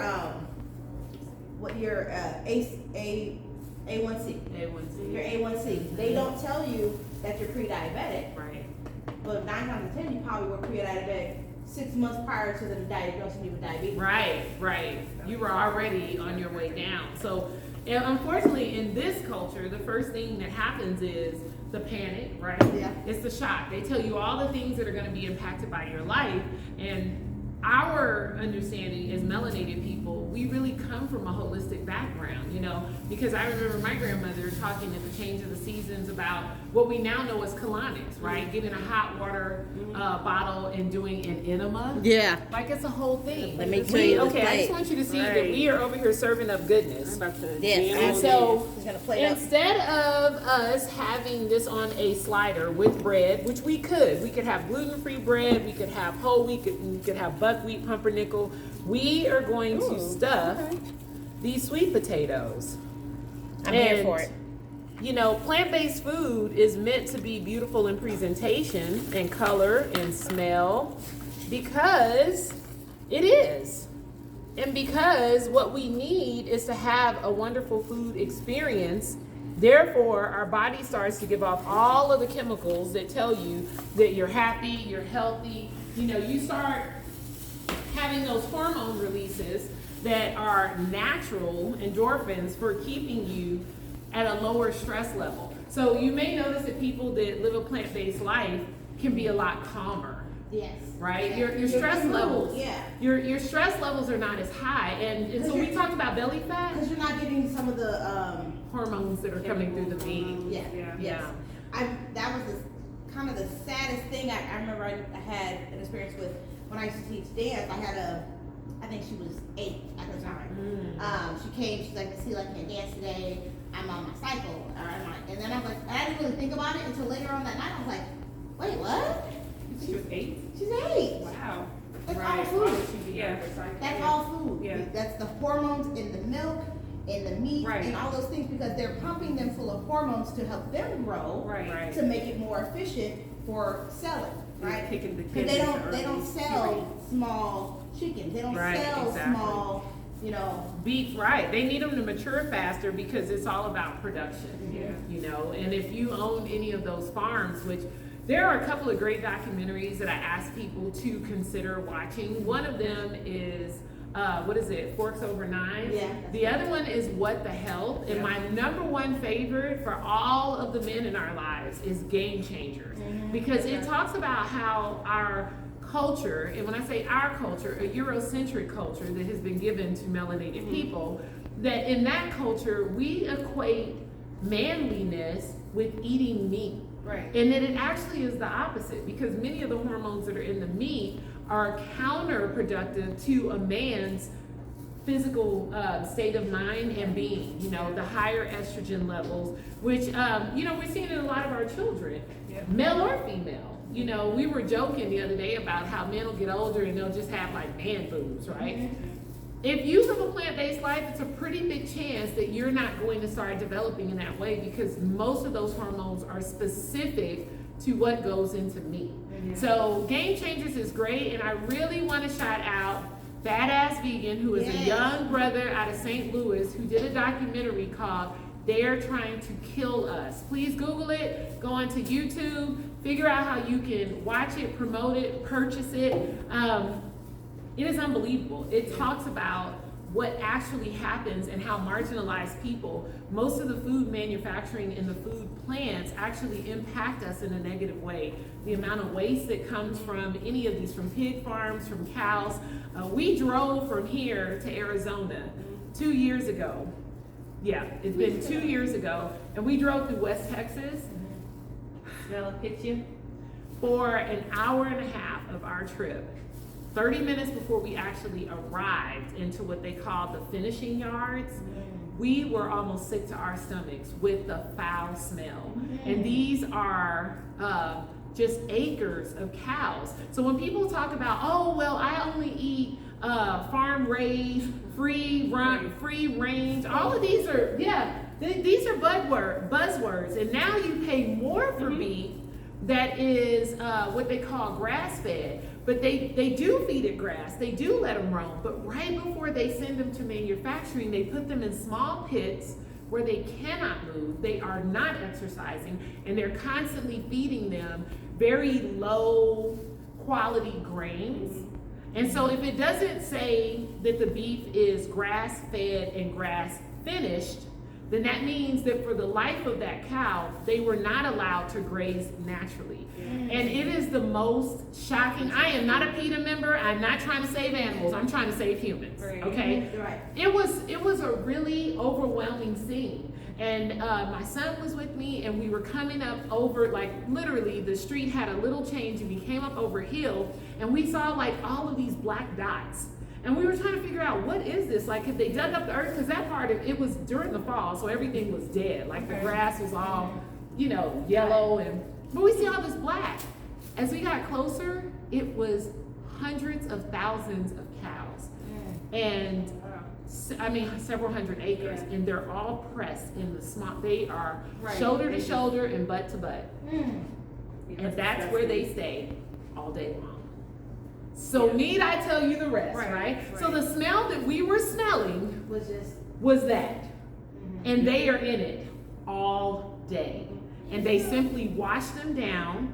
A1C. A1C. Your A1C. They don't tell you that you're pre-diabetic, Right. but 9 times out of 10 you probably were pre-diabetic 6 months prior to them diagnosing you with diabetes. Right. You were already on your way down. So, and unfortunately, in this culture, the first thing that happens is the panic, right? Yeah. It's the shock. They tell you all the things that are going to be impacted by your life. And our understanding as melanated people, we really come from a holistic background, because I remember my grandmother talking at the change of the seasons about what we now know as colonics, right? Getting a hot water bottle and doing an enema. Yeah. Like it's a whole thing. Let me tell you this Okay, I plate. just want you to see that Right. we are over here serving up goodness. I'm about to Yes. And so He's gonna plate up. instead of us having this on a slider with bread, which we could have gluten-free bread, we could have whole wheat, we could have buckwheat, pumpernickel. We are going to stuff these sweet potatoes. I'm here for it. Plant-based food is meant to be beautiful in presentation and color and smell because it is. And because what we need is to have a wonderful food experience. Therefore, our body starts to give off all of the chemicals that tell you that you're happy, you're healthy. You start having those hormone releases that are natural endorphins for keeping you at a lower stress level. So you may notice that people that live a plant-based life can be a lot calmer, Yes. right? Your stress levels, Yeah. your stress levels are not as high. And so we talked about belly fat, Because you're not getting some of the hormones that are coming through the meat. yeah. Yeah. Yes. That was kind of the saddest thing I remember I had an experience with when I used to teach dance. I think she was 8 at the time. She came, she's like, see, like, can't dance today. I'm on my cycle. And then I was like, I didn't really think about it until later on that night. I was like, wait, what? She was 8? She's 8. Wow. That's all Why food. would she be Yeah. on her cycle? That's all food. Yeah. That's the hormones in the milk, in the meat, Right. and all those things because they're pumping them full of hormones to help them grow, Right. to make it more efficient for selling, right? Taking the Because kids they into don't early sell puberty. small chickens. They don't Right, sell exactly. small, Beef, right? They need them to mature faster because it's all about production. Yeah. And if you own any of those farms, which there are a couple of great documentaries that I ask people to consider watching. One of them is Forks Over Knives. Yeah. The other one is What the Health. And Yeah. my number one favorite for all of the men in our lives is Game Changers. Because it talks about how our culture, and when I say our culture, a Eurocentric culture that has been given to melanated people, that in that culture we equate manliness with eating meat. Right. And that it actually is the opposite because many of the hormones that are in the meat are counterproductive to a man's physical state of mind and being, you know, the higher estrogen levels, which, you know, we're seeing in a lot of our children, male or female. You know, we were joking the other day about how men will get older and they'll just have like man boobs, right? If you live a plant-based life, it's a pretty big chance that you're not going to start developing in that way, because most of those hormones are specific to what goes into meat. So Game Changers is great, and I really want to shout out Badass Vegan, who is a young brother out of St. Louis who did a documentary called They're Trying to Kill Us. Please Google it, go onto YouTube, figure out how you can watch it, promote it, purchase it. It is unbelievable. It talks about what actually happens and how marginalized people, most of the food manufacturing and the food plants actually impact us in a negative way. The amount of waste that comes from any of these, from pig farms, from cows. We drove from here to Arizona 2 years ago. Yeah, it's been 2 years ago. And we drove through West Texas. Smell a picture. For an hour and a half of our trip. 30 minutes before we actually arrived into what they call the finishing yards, we were almost sick to our stomachs with the foul smell. And these are just acres of cows. So when people talk about, oh, well, I only eat farm raised, free range, all of these are, these are buzzwords. And now you pay more for beef that is what they call grass fed. But they do feed it grass, they do let them roam, but right before they send them to manufacturing, they put them in small pits where they cannot move, they are not exercising, and they're constantly feeding them very low quality grains. And so if it doesn't say that the beef is grass fed and grass finished, then that means that for the life of that cow, they were not allowed to graze naturally. And it is the most shocking. I am not a PETA member. I'm not trying to save animals. I'm trying to save humans. Okay? Right. It was a really overwhelming scene. And my son was with me, and we were coming up over, like, literally the street had a little change, and we came up over a hill, and we saw like all of these black dots. And we were trying to figure out, what is this? Like, if they dug up the earth, because that part of it was during the fall, so everything was dead. Like the grass was all, you know, yellow, but we see all this black. As we got closer, it was hundreds of thousands of cows. And I mean, several hundred acres, and they're all pressed in the small. They are shoulder to shoulder and butt to butt. And that's where they stay all day long. So need I tell you the rest, right? So the smell that we were smelling was that. And they are in it all day. And they simply wash them down.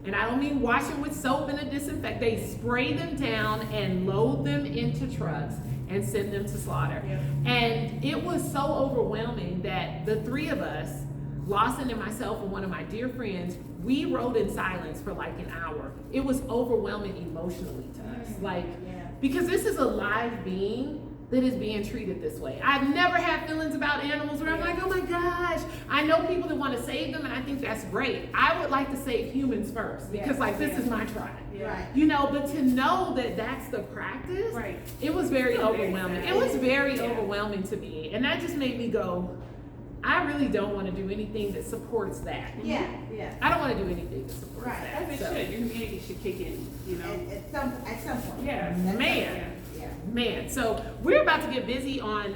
And I don't mean wash them with soap and a disinfect. They spray them down and load them into trucks and send them to slaughter. And it was so overwhelming that the three of us, Lawson and myself and one of my dear friends, we rode in silence for like an hour. It was overwhelming emotionally to us. Because this is a live being that is being treated this way. I've never had feelings about animals where I'm like, oh my gosh. I know people that want to save them, and I think that's great. I would like to save humans first, because this is my tribe. You know, but to know that that's the practice, it was very overwhelming. It was very overwhelming to me. And that just made me go, I really don't want to do anything that supports that. I don't want to do anything that supports that. As it should. Your community should kick in, you know. At some point. Man, so we're about to get busy on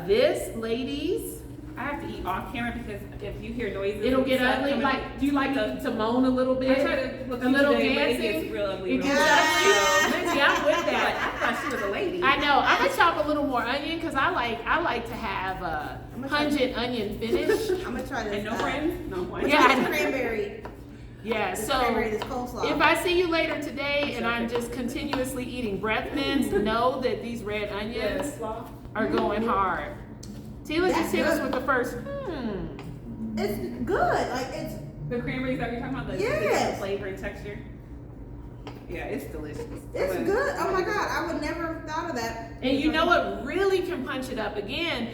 this, ladies. I have to eat off camera because if you hear noises, it'll get ugly. Like, do you like to moan a little bit? I try to look a little today, dancing. It gets real ugly. Lindsay, I'm with that. I thought she was a lady. I know. I'm gonna chop a little more onion because I like to have a pungent onion finish. I'm gonna try this. And no friends? No one. Yeah. Cranberry. Yeah, so if I see you later today and I'm just continuously eating breath mints, know that these red onions are going hard. Tila just hit us with the first, It's good. Like, it's the cranberries that you're talking about, the flavor and texture. Yeah, it's delicious. It's good. Oh my God, I would never have thought of that. And you know what really can punch it up again?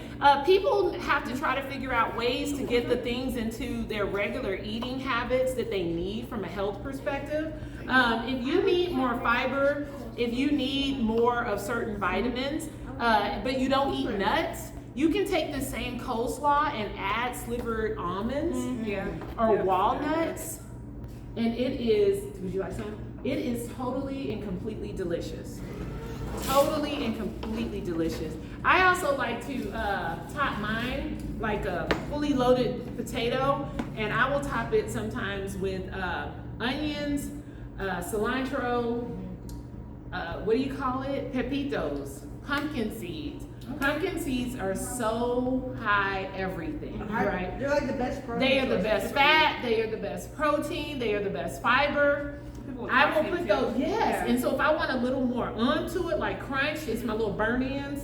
People have to try to figure out ways to get the things into their regular eating habits that they need from a health perspective. If you need more fiber, if you need more of certain vitamins, but you don't eat nuts, you can take the same coleslaw and add slivered almonds or walnuts, and it is, would you like some? It is totally and completely delicious. Totally and completely delicious. I also like to top mine like a fully loaded potato, and I will top it sometimes with onions, cilantro, what do you call it? Pepitos, pumpkin seeds. Pumpkin seeds are so high everything, right? They're like the best protein. They are the best fat, they are the best protein, they are the best fiber. I will put those, and so if I want a little more onto it, like crunch, it's my little burn-ins,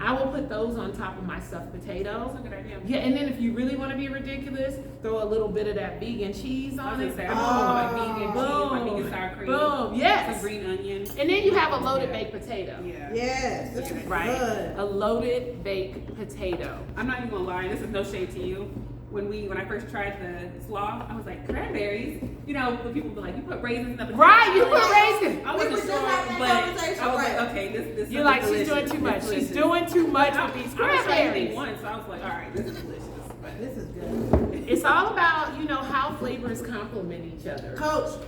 I will put those on top of my stuffed potato. That's a good idea. Yeah, and then if you really want to be ridiculous, throw a little bit of that vegan cheese on it. My vegan cheese, my vegan sour cream. Boom, yes. Some green onion. And then you have a loaded baked potato. Yeah. Yes, this is Right? good. A loaded baked potato. I'm not even gonna lie, this is no shade to you. When I first tried the slaw, I was like, cranberries. You know, when people be like, you put raisins in the potato. Right, you put raisins. I We wasn't were just sure, having but that I was conversation, like, right. okay, this You're like, is she's doing delicious. too much. It's She's delicious. doing too much with these I was trying cranberries. anything once, so I was like, all right, this is delicious. But This is good. It's all about, how flavors complement each other. Coach,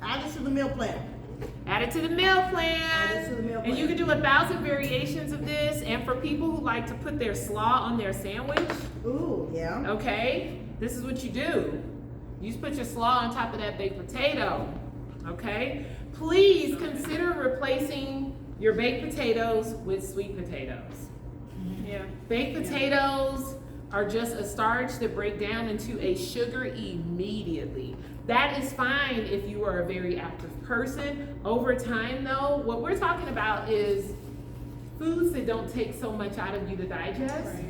add this to the meal plan. Add it to the meal Add plan. this to the meal plan. And you can do 1,000 variations of this. And for people who like to put their slaw on their sandwich, Ooh, yeah. okay, this is what you do. You just put your slaw on top of that baked potato, okay? Please consider replacing your baked potatoes with sweet potatoes. yeah. Baked potatoes are just a starch that break down into a sugar immediately. That is fine if you are a very active person. Over time though, what we're talking about is foods that don't take so much out of you to digest. Right.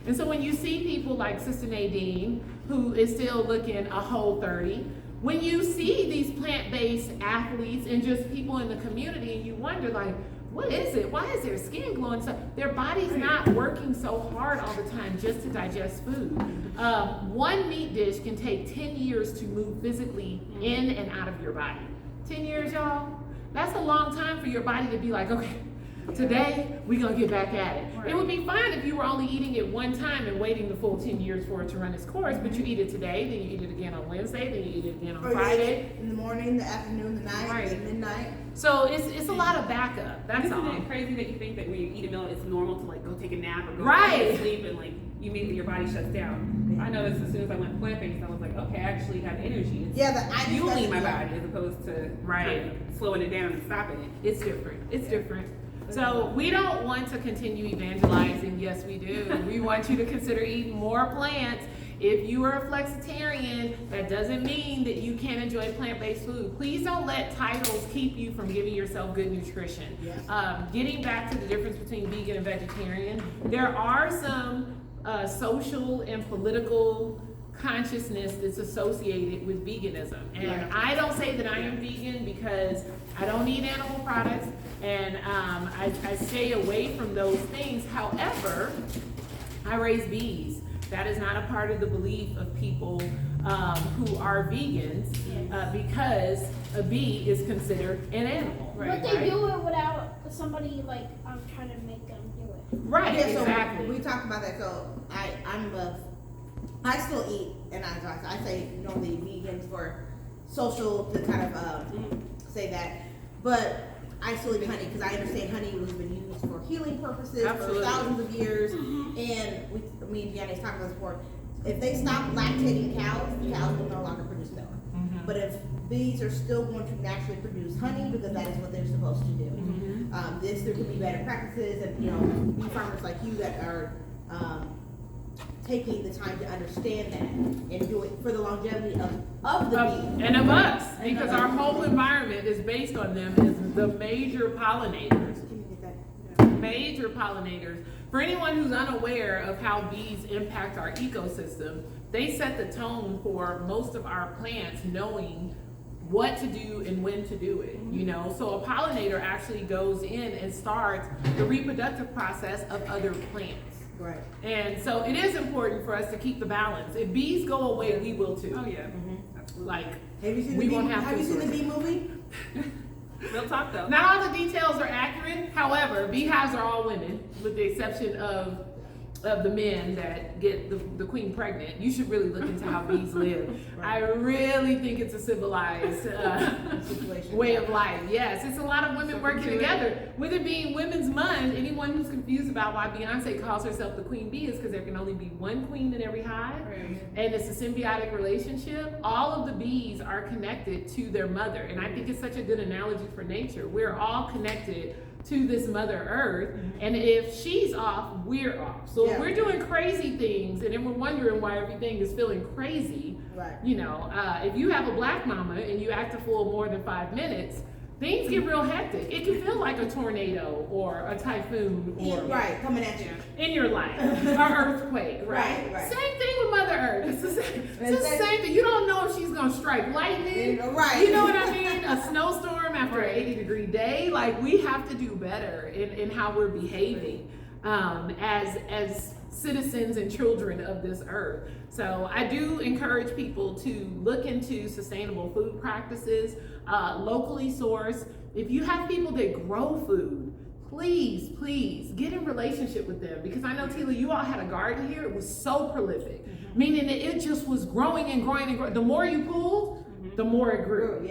And so when you see people like Sister Nadine, who is still looking a whole 30, when you see these plant-based athletes and just people in the community, and you wonder like, what is it? Why is their skin glowing? So their body's not working so hard all the time just to digest food. One meat dish can take 10 years to move physically in and out of your body. 10 years, y'all? That's a long time for your body to be like, okay, today we're gonna get back at it. Right. It would be fine if you were only eating it one time and waiting the full 10 years for it to run its course, but you eat it today, then you eat it again on Wednesday, then you eat it again on Or you eat Friday. it in the morning, the afternoon, the night, Right. the midnight. So it's a lot of backup, that's Isn't all. it crazy that you think that when you eat a meal, it's normal to like go take a nap or go Right. to sleep and like immediately your body shuts down? I noticed as soon as I went plant-based, I was like, okay, I actually have energy. It's Yeah, I fueling my body as opposed to Right. kind of slowing it down and stopping it. It's different. It's different. So we don't want to continue evangelizing. Yes, we do. We want you to consider eating more plants. If you are a flexitarian, that doesn't mean that you can't enjoy plant-based food. Please don't let titles keep you from giving yourself good nutrition. Yes. Getting back to the difference between vegan and vegetarian, there are some social and political consciousness that's associated with veganism. And I don't say that I am vegan because I don't eat animal products, and I stay away from those things. However, I raise bees. That is not a part of the belief of people who are vegans because a bee is considered an animal. But they do it without somebody like I'm trying to make them do it. Right, Yeah, so exactly. we talked about that. So I still eat, and I say normally vegans for social to kind of say that, but I still eat honey because I understand honey has been used for healing purposes Absolutely. for thousands of years. And me and Gianni talked about this before. If they stop lactating cows, the cows will no longer produce milk. But if bees are still going to naturally produce honey because that is what they're supposed to do. There could be better practices, and bee farmers like you that are taking the time to understand that and do it for the longevity of the bee. And of us, because our whole environment is based on them as the major pollinators. Can you get that? Major pollinators. For anyone who's unaware of how bees impact our ecosystem, they set the tone for most of our plants knowing what to do and when to do it, So a pollinator actually goes in and starts the reproductive process of other plants. Right. And so it is important for us to keep the balance. If bees go away, we will too. Oh yeah. Like, Have you seen we the bee? won't have Have you seen the to bee movie? Real talk though. Not all the details are accurate. However, beehives are all women, with the exception of the men that get the queen pregnant. You should really look into how bees live. I really think it's a civilized way of life. Yes, it's a lot of women working together. With it being Women's Month, anyone who's confused about why Beyonce calls herself the queen bee is because there can only be one queen in every hive, and it's a symbiotic relationship. All of the bees are connected to their mother, and I think it's such a good analogy for nature. We're all connected to this Mother Earth, and if she's off, we're off. So if we're doing crazy things, and then we're wondering why everything is feeling crazy, you know, if you have a black mama and you act a fool more than 5 minutes, things get real hectic. It can feel like a tornado or a typhoon or coming at you in your life, or earthquake, right? Same thing with Mother Earth. It's the same thing. You don't know if she's gonna strike lightning, You know what I mean? A snowstorm after an 80-degree day. Like, we have to do better in how we're behaving as citizens and children of this earth. So I do encourage people to look into sustainable food practices, locally sourced. If you have people that grow food, please get in relationship with them, because I know, Tila, you all had a garden here. It was so prolific, meaning that it just was growing and growing and growing. The more you pulled, the more it grew.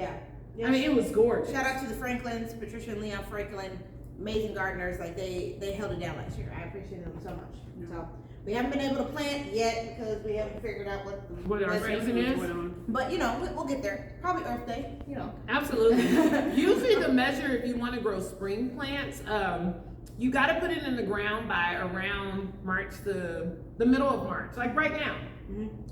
I mean, it was gorgeous. Shout out to the Franklins, Patricia and Leon Franklin, amazing gardeners. Like, they held it down last year. I appreciate them so much. So we haven't been able to plant yet because we haven't figured out what our season is. But, you know, we'll get there. Probably Earth Day, you know. Absolutely. Usually the measure, if you want to grow spring plants, you got to put it in the ground by around March, the middle of March, like right now.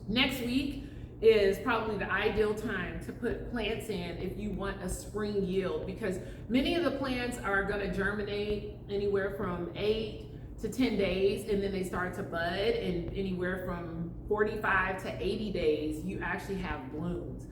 Next week is probably the ideal time to put plants in if you want a spring yield, because many of the plants are going to germinate anywhere from 8 to 10 days, and then they start to bud, and anywhere from 45 to 80 days you actually have blooms.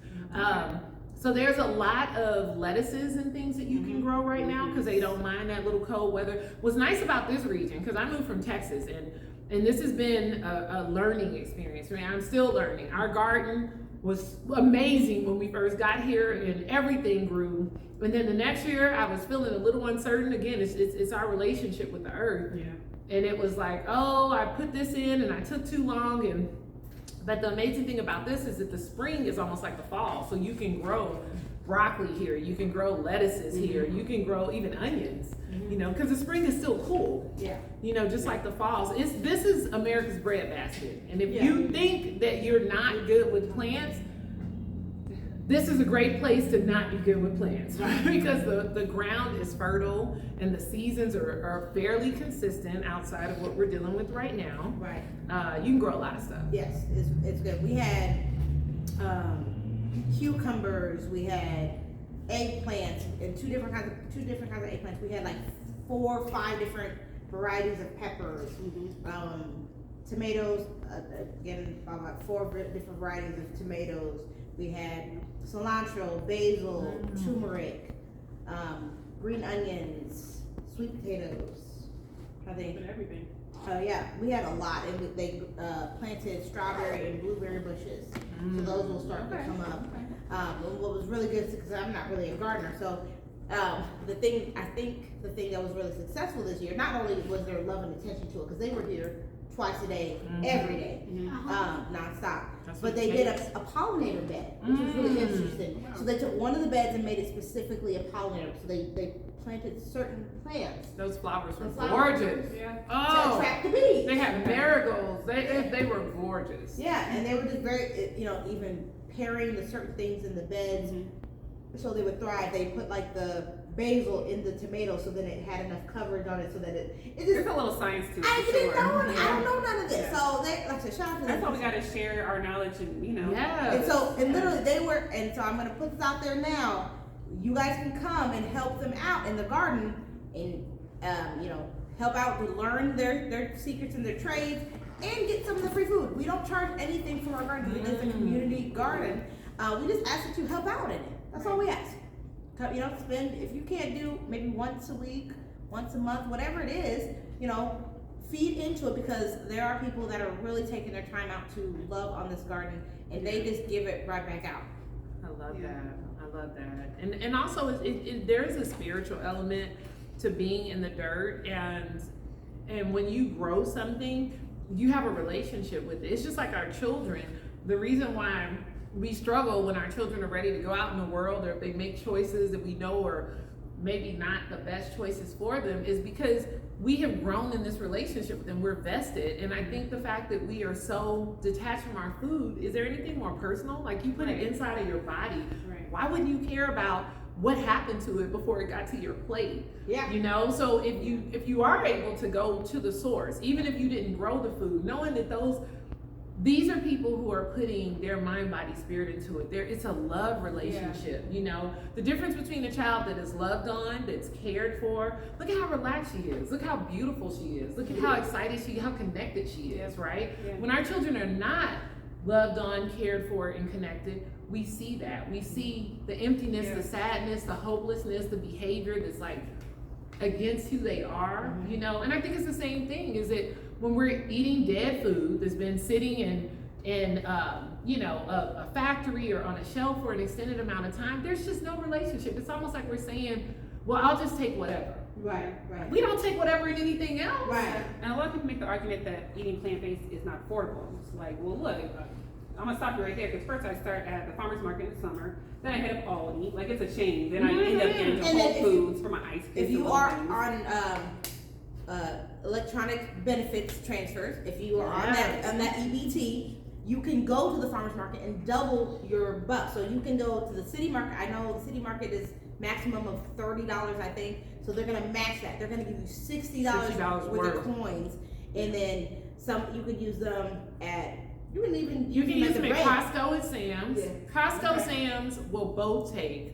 So there's a lot of lettuces and things that you can grow right now because they don't mind that little cold weather. What's nice about this region, because I moved from Texas, and this has been a learning experience for me. I'm still learning. Our garden was amazing when we first got here, and everything grew. And then the next year, I was feeling a little uncertain. Again, it's our relationship with the earth. And it was like, oh, I put this in and I took too long. But the amazing thing about this is that the spring is almost like the fall. So you can grow broccoli here, you can grow lettuces here, you can grow even onions, you know, because the spring is still cool. You know, just like the falls. This is America's breadbasket. And if you think that you're not good with plants, this is a great place to not be good with plants, because the ground is fertile and the seasons are fairly consistent outside of what we're dealing with right now. You can grow a lot of stuff. Yes, it's good. We had cucumbers, we had eggplants, and two different kinds of eggplants. We had like 4 or 5 different varieties of peppers. Tomatoes, again, about 4 different varieties of tomatoes. We had cilantro, basil, turmeric, green onions, sweet potatoes. I think everything. We had a lot, and they planted strawberry and blueberry bushes, so those will start to come up. And what was really good, because I'm not really a gardener, so the thing that was really successful this year, not only was there love and attention to it, because they were here twice a day, every day, nonstop. But they did a pollinator bed, which was really interesting. So they took one of the beds and made it specifically a pollinator. So they planted certain plants. Those flowers were gorgeous. To attract the bees. They had marigolds. They were gorgeous. And they were just very, even pairing the certain things in the beds so they would thrive. They put like the basil in the tomato so then it had enough coverage on it so that it just, there's a little science to it. I didn't know it. I don't know none of this. So they, like I said, shout out to them. That's why we got to share our knowledge and And literally they were, and so I'm gonna put this out there now. You guys can come and help them out in the garden and help out to learn their secrets and their trades and get some of the free food. We don't charge anything for our garden because it is a community garden. We just ask that you help out in it. That's all we ask. Spend, if you can't do maybe once a week, once a month, whatever it is, feed into it, because there are people that are really taking their time out to love on this garden, and they just give it right back out. I love that. love that. And also, there's a spiritual element to being in the dirt, and when you grow something, you have a relationship with it. It's just like our children. The reason why we struggle when our children are ready to go out in the world, or if they make choices that we know are maybe not the best choices for them, is because we have grown in this relationship with them. We're vested. And I think the fact that we are so detached from our food, is there anything more personal? Like, you put it inside of your body. Right. Why wouldn't you care about what happened to it before it got to your plate? Yeah. You know, so if you are able to go to the source, even if you didn't grow the food, knowing that these are people who are putting their mind, body, spirit into it. It's a love relationship, you know. The difference between a child that is loved on, that's cared for, look at how relaxed she is. Look how beautiful she is. Look at how excited how connected she is, right? Yeah. When our children are not loved on, cared for, and connected, we see that. We see the emptiness, the sadness, the hopelessness, the behavior that's like against who they are, you know. And I think it's the same thing, is that when we're eating dead food that's been sitting in you know, a factory or on a shelf for an extended amount of time, there's just no relationship. It's almost like we're saying, well, I'll just take whatever. Right. We don't take whatever in anything else. Right. And a lot of people make the argument that eating plant-based is not affordable. It's like, well, look, I'm gonna stop you right there, because first I start at the farmer's market in the summer, then I hit up Aldi, like it's a chain, then I end up getting And Whole then Foods for my ice cream. If you are on electronic benefits transfers, if you are on that EBT, you can go to the farmer's market and double your bucks. So you can go to the city market. I know the city market is maximum of $30, I think. So they're gonna match that. They're gonna give you $60 worth of coins, and then some. You could use them at. You can use them at Costco and Sam's. Yeah. Costco, Sam's will both take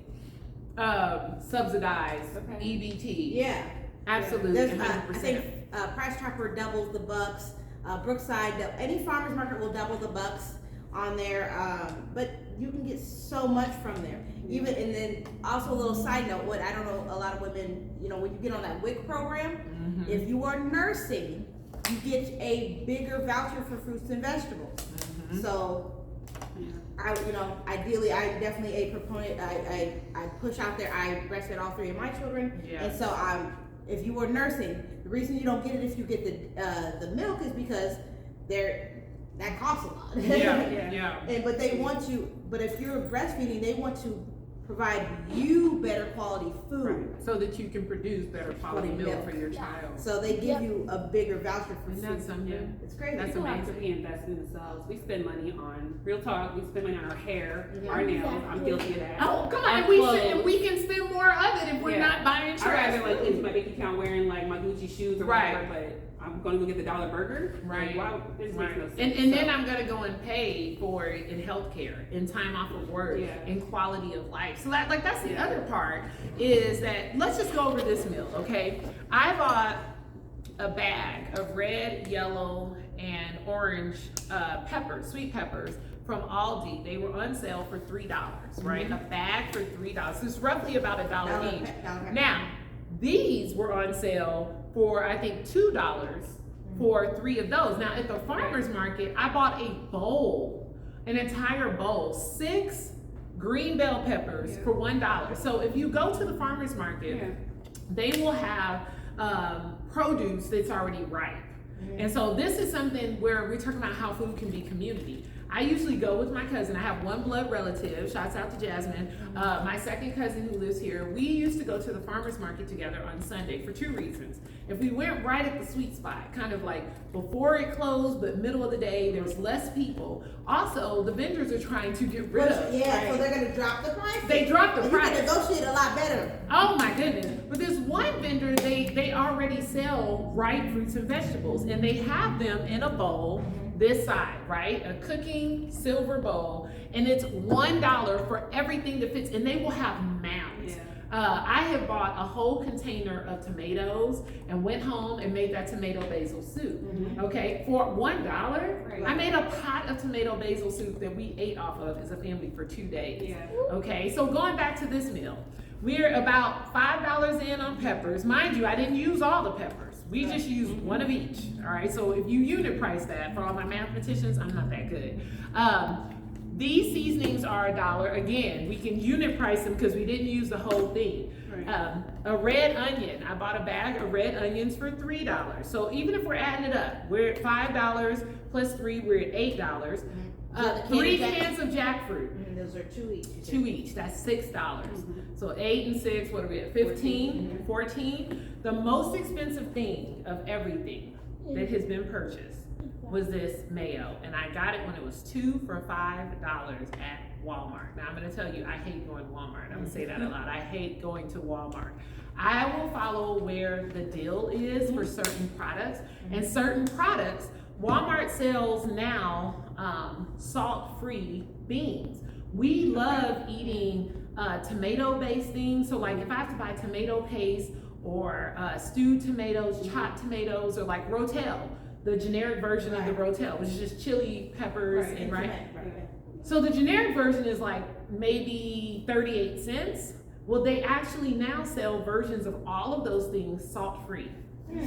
subsidized EBT. Yeah. Absolutely. There's, 100%. I think Price Chopper doubles the bucks. Brookside, any farmer's market will double the bucks on there. But you can get so much from there. Even, and then also a little side note, what I don't know, a lot of women, you know, when you get on that WIC program, if you are nursing, you get a bigger voucher for fruits and vegetables. So, ideally, I'm definitely a proponent. I push out there. I breastfed all three of my children, and so if you were nursing, the reason you don't get it if you get the milk is because that costs a lot. But they want to. But if you're breastfeeding, they want to provide you better quality food, so that you can produce better quality milk for your child. So they give you a bigger voucher for Isn't food. that something? It's crazy. That's People have to amazing. be invested in themselves. We spend money on, real talk, we spend money on our hair, our nails. I'm guilty of that. Oh, come on, Our and we can spend more of it if we're not buying I'd trash rather like food. into my bank account wearing like my Gucci shoes or whatever, but I'm gonna go get the dollar burger. Right. Like, wow, this makes no sense. And then I'm gonna go and pay for it in healthcare, in time off of work, in quality of life. So that's the other part, is that, let's just go over this meal, okay? I bought a bag of red, yellow, and orange peppers, sweet peppers, from Aldi. They were on sale for $3, right? A bag for $3. So it's roughly about $1 each. Now, these were on sale for, I think, $2 for 3 of those. Now, at the farmer's market, I bought a bowl, an entire bowl, 6 green bell peppers for $1. So if you go to the farmer's market, they will have produce that's already ripe. And so this is something where we're talking about how food can be community. I usually go with my cousin. I have one blood relative, shouts out to Jasmine, my second cousin who lives here. We used to go to the farmer's market together on Sunday for 2 reasons. If we went right at the sweet spot, kind of like before it closed, but middle of the day, there was less people. Also, the vendors are trying to get rid of. So they're gonna drop the price. They dropped the price. You can negotiate a lot better. Oh my goodness. But there's one vendor, they already sell ripe fruits and vegetables, and they have them in a bowl this side, right? A cooking silver bowl, and it's $1 for everything that fits, and they will have mounds. I have bought a whole container of tomatoes and went home and made that tomato basil soup. Okay, for $1, I made a pot of tomato basil soup that we ate off of as a family for 2 days. Okay, so going back to this meal, we're about $5 in on peppers. Mind you, I didn't use all the peppers. We just used one of each. All right, so if you unit price that, for all my mathematicians, I'm not that good. These seasonings are $1. Again, we can unit price them because we didn't use the whole thing. Right. A red onion, I bought a bag of red onions for $3. So even if we're adding it up, we're at $5 plus 3, we're at $8. So the 3 can of cans of jackfruit. Those are 2 each. 2 each, that's $6. So 8 and 6, what are we at? 15, 14. The most expensive thing of everything that has been purchased was this mayo, and I got it when it was 2 for $5 at Walmart. Now I'm gonna tell you, I hate going to Walmart. I'm gonna say that a lot. I hate going to Walmart. I will follow where the deal is for certain products, and certain products, Walmart sells now salt-free beans. We love eating tomato-based things. So like if I have to buy tomato paste or stewed tomatoes, chopped tomatoes, or like Rotel, the generic version of the Rotel, which is just chili peppers and right. So the generic version is like maybe 38 cents. Well, they actually now sell versions of all of those things salt-free.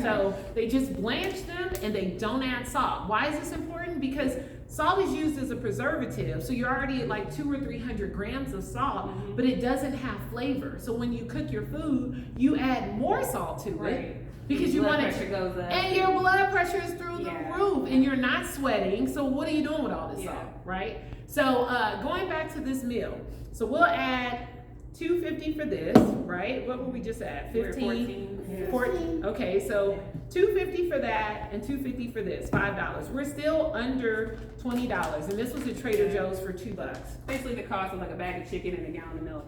So they just blanch them and they don't add salt. Why is this important? Because salt is used as a preservative, so you're already at like 200 or 300 grams of salt, but it doesn't have flavor. So when you cook your food, you add more salt to it because you want it, goes up. and your blood pressure is through the roof, and you're not sweating. So what are you doing with all this salt, right? So going back to this meal, so we'll add $2.50 for this, right? What will we just add? 15, 14. Okay, so $2.50 for that and $2.50 for this, $5. We're still under $20, and this was at Trader Joe's for $2. Basically, the cost of like a bag of chicken and a gallon of milk.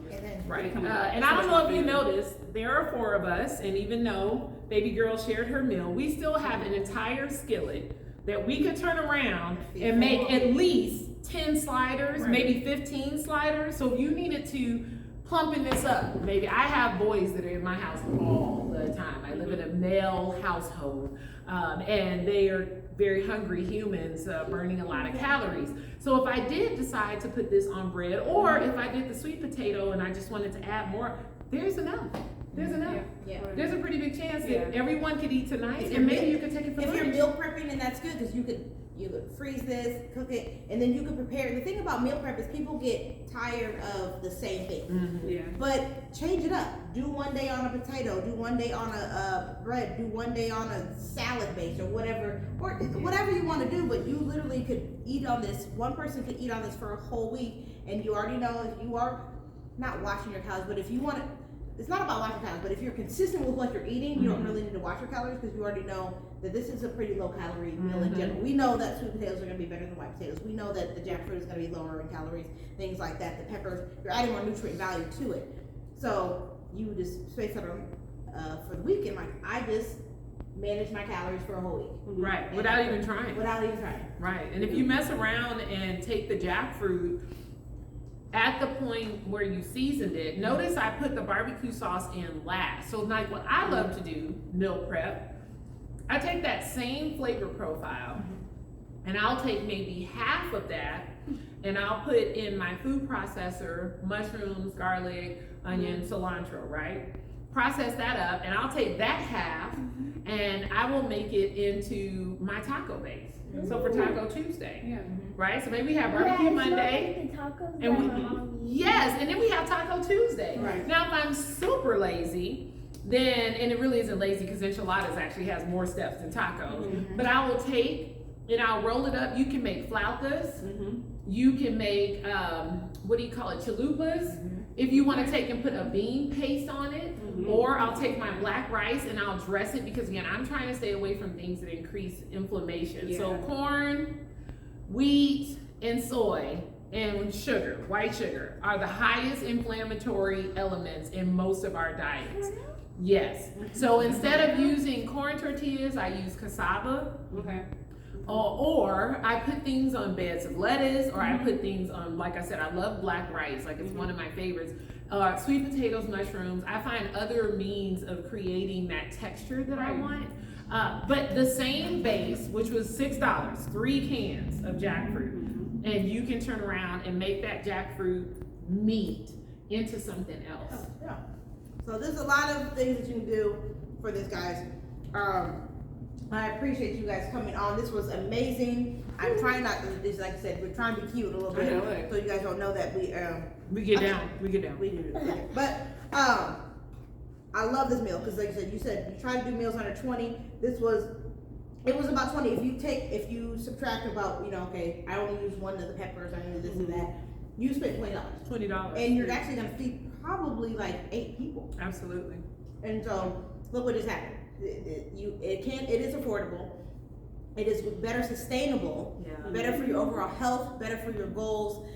Right. And I don't know if you noticed, there are 4 of us, and even though baby girl shared her meal, we still have an entire skillet that we could turn around and make at least 10 sliders, maybe 15 sliders. So if you needed to plumping this up, maybe I have boys that are in my house all the time. I live in a male household, and they are very hungry humans, burning a lot of calories. So if I did decide to put this on bread, or if I did the sweet potato and I just wanted to add more, there's enough. There's enough. There's a pretty big chance that everyone could eat tonight, and maybe you could take it for lunch. If you're meal prepping, then that's good because you could freeze this, cook it, and then you could prepare. The thing about meal prep is people get tired of the same thing. But change it up. Do one day on a potato, do one day on a bread, do one day on a salad base or whatever you want to do. But you literally could eat on this. One person could eat on this for a whole week, and you already know if you are not watching your calories, but if you want to. It's not about watching calories, but if you're consistent with what you're eating, you don't really need to watch your calories because you already know that this is a pretty low calorie meal in general. We know that sweet potatoes are going to be better than white potatoes. We know that the jackfruit is going to be lower in calories, things like that. The peppers, you're adding more nutrient value to it. So you just space it on for the week, and like I just manage my calories for a whole week. Right, without even trying. Right, and if you mess around and take the jackfruit at the point where you seasoned it, notice I put the barbecue sauce in last. So like what I love to do, meal prep, I take that same flavor profile and I'll take maybe half of that and I'll put in my food processor, mushrooms, garlic, onion, cilantro, right? Process that up and I'll take that half and I will make it into my taco base. So for Taco Tuesday, right? So maybe we have barbecue Monday, and and then we have Taco Tuesday. Right. Now, if I'm super lazy, then, and it really isn't lazy because enchiladas actually has more steps than tacos, but I will take and I'll roll it up. You can make flautas, you can make, what do you call it, chalupas. If you want to take and put a bean paste on it, or I'll take my black rice and I'll dress it because again, I'm trying to stay away from things that increase inflammation. So corn, wheat, and soy, and sugar, white sugar, are the highest inflammatory elements in most of our diets. Yes. So instead of using corn tortillas, I use cassava. Or I put things on beds of lettuce, or I put things on, like I said, I love black rice, like it's one of my favorites. Sweet potatoes, mushrooms. I find other means of creating that texture that I want. But the same base, which was $6, 3 cans of jackfruit, and you can turn around and make that jackfruit meat into something else. So there's a lot of things that you can do for this, guys. I appreciate you guys coming on. This was amazing. I'm trying not to, just like I said, we're trying to be cute a little bit, I know it. so you guys don't know that we get down. We get down. we do. But I love this meal because, like I said, you try to do meals under 20. It was about 20. If you subtract about, okay, I only use one of the peppers, I only use this and that. You spent $20. $20. And you're actually gonna feed probably like 8 people. Absolutely. And so look what just happened. It is affordable. It is better sustainable. Yeah. Better for your overall health. Better for your goals.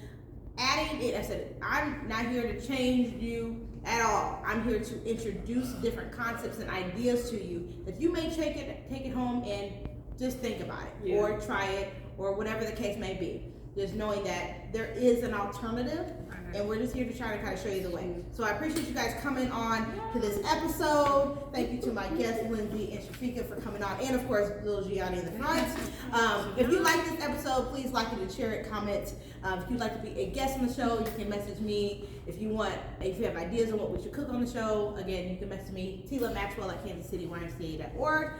Adding it, I said, I'm not here to change you at all. I'm here to introduce different concepts and ideas to you that you may take it home and just think about it, or try it, or whatever the case may be. Just knowing that there is an alternative, and we're just here to try to kind of show you the way. So I appreciate you guys coming on to this episode. Thank you to my guests, Lindsay and Shafeeqa, for coming on, and of course, little Gianni in the front. If you like this episode, please like it and share it, comment. If you'd like to be a guest on the show, you can message me. If you have ideas on what we should cook on the show, again, you can message me, TLaMaxwell@kansascitymc.org.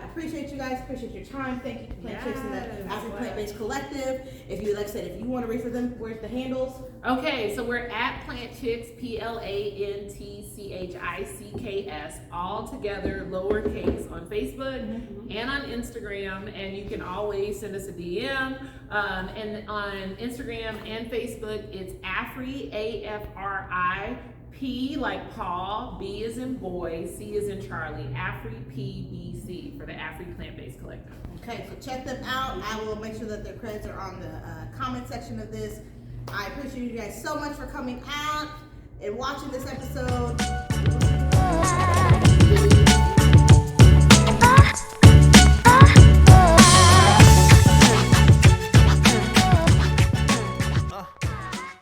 Appreciate you guys. Appreciate your time. Thank you to Plant Chicks and the Afri Plant-Based Collective. If you, like I said, if you want to reach for them, where's the handles? Okay, so we're at Plant Chicks, PLANTCHICKS, all together, lowercase, on Facebook and on Instagram, and you can always send us a DM. And on Instagram and Facebook, it's Afri, AFRI, P like Paul, B is in boy, C is in Charlie, Afri PBC for the Afri Plant-Based Collective. Okay, so check them out. I will make sure that their credits are on the comment section of this. I appreciate you guys so much for coming out and watching this episode.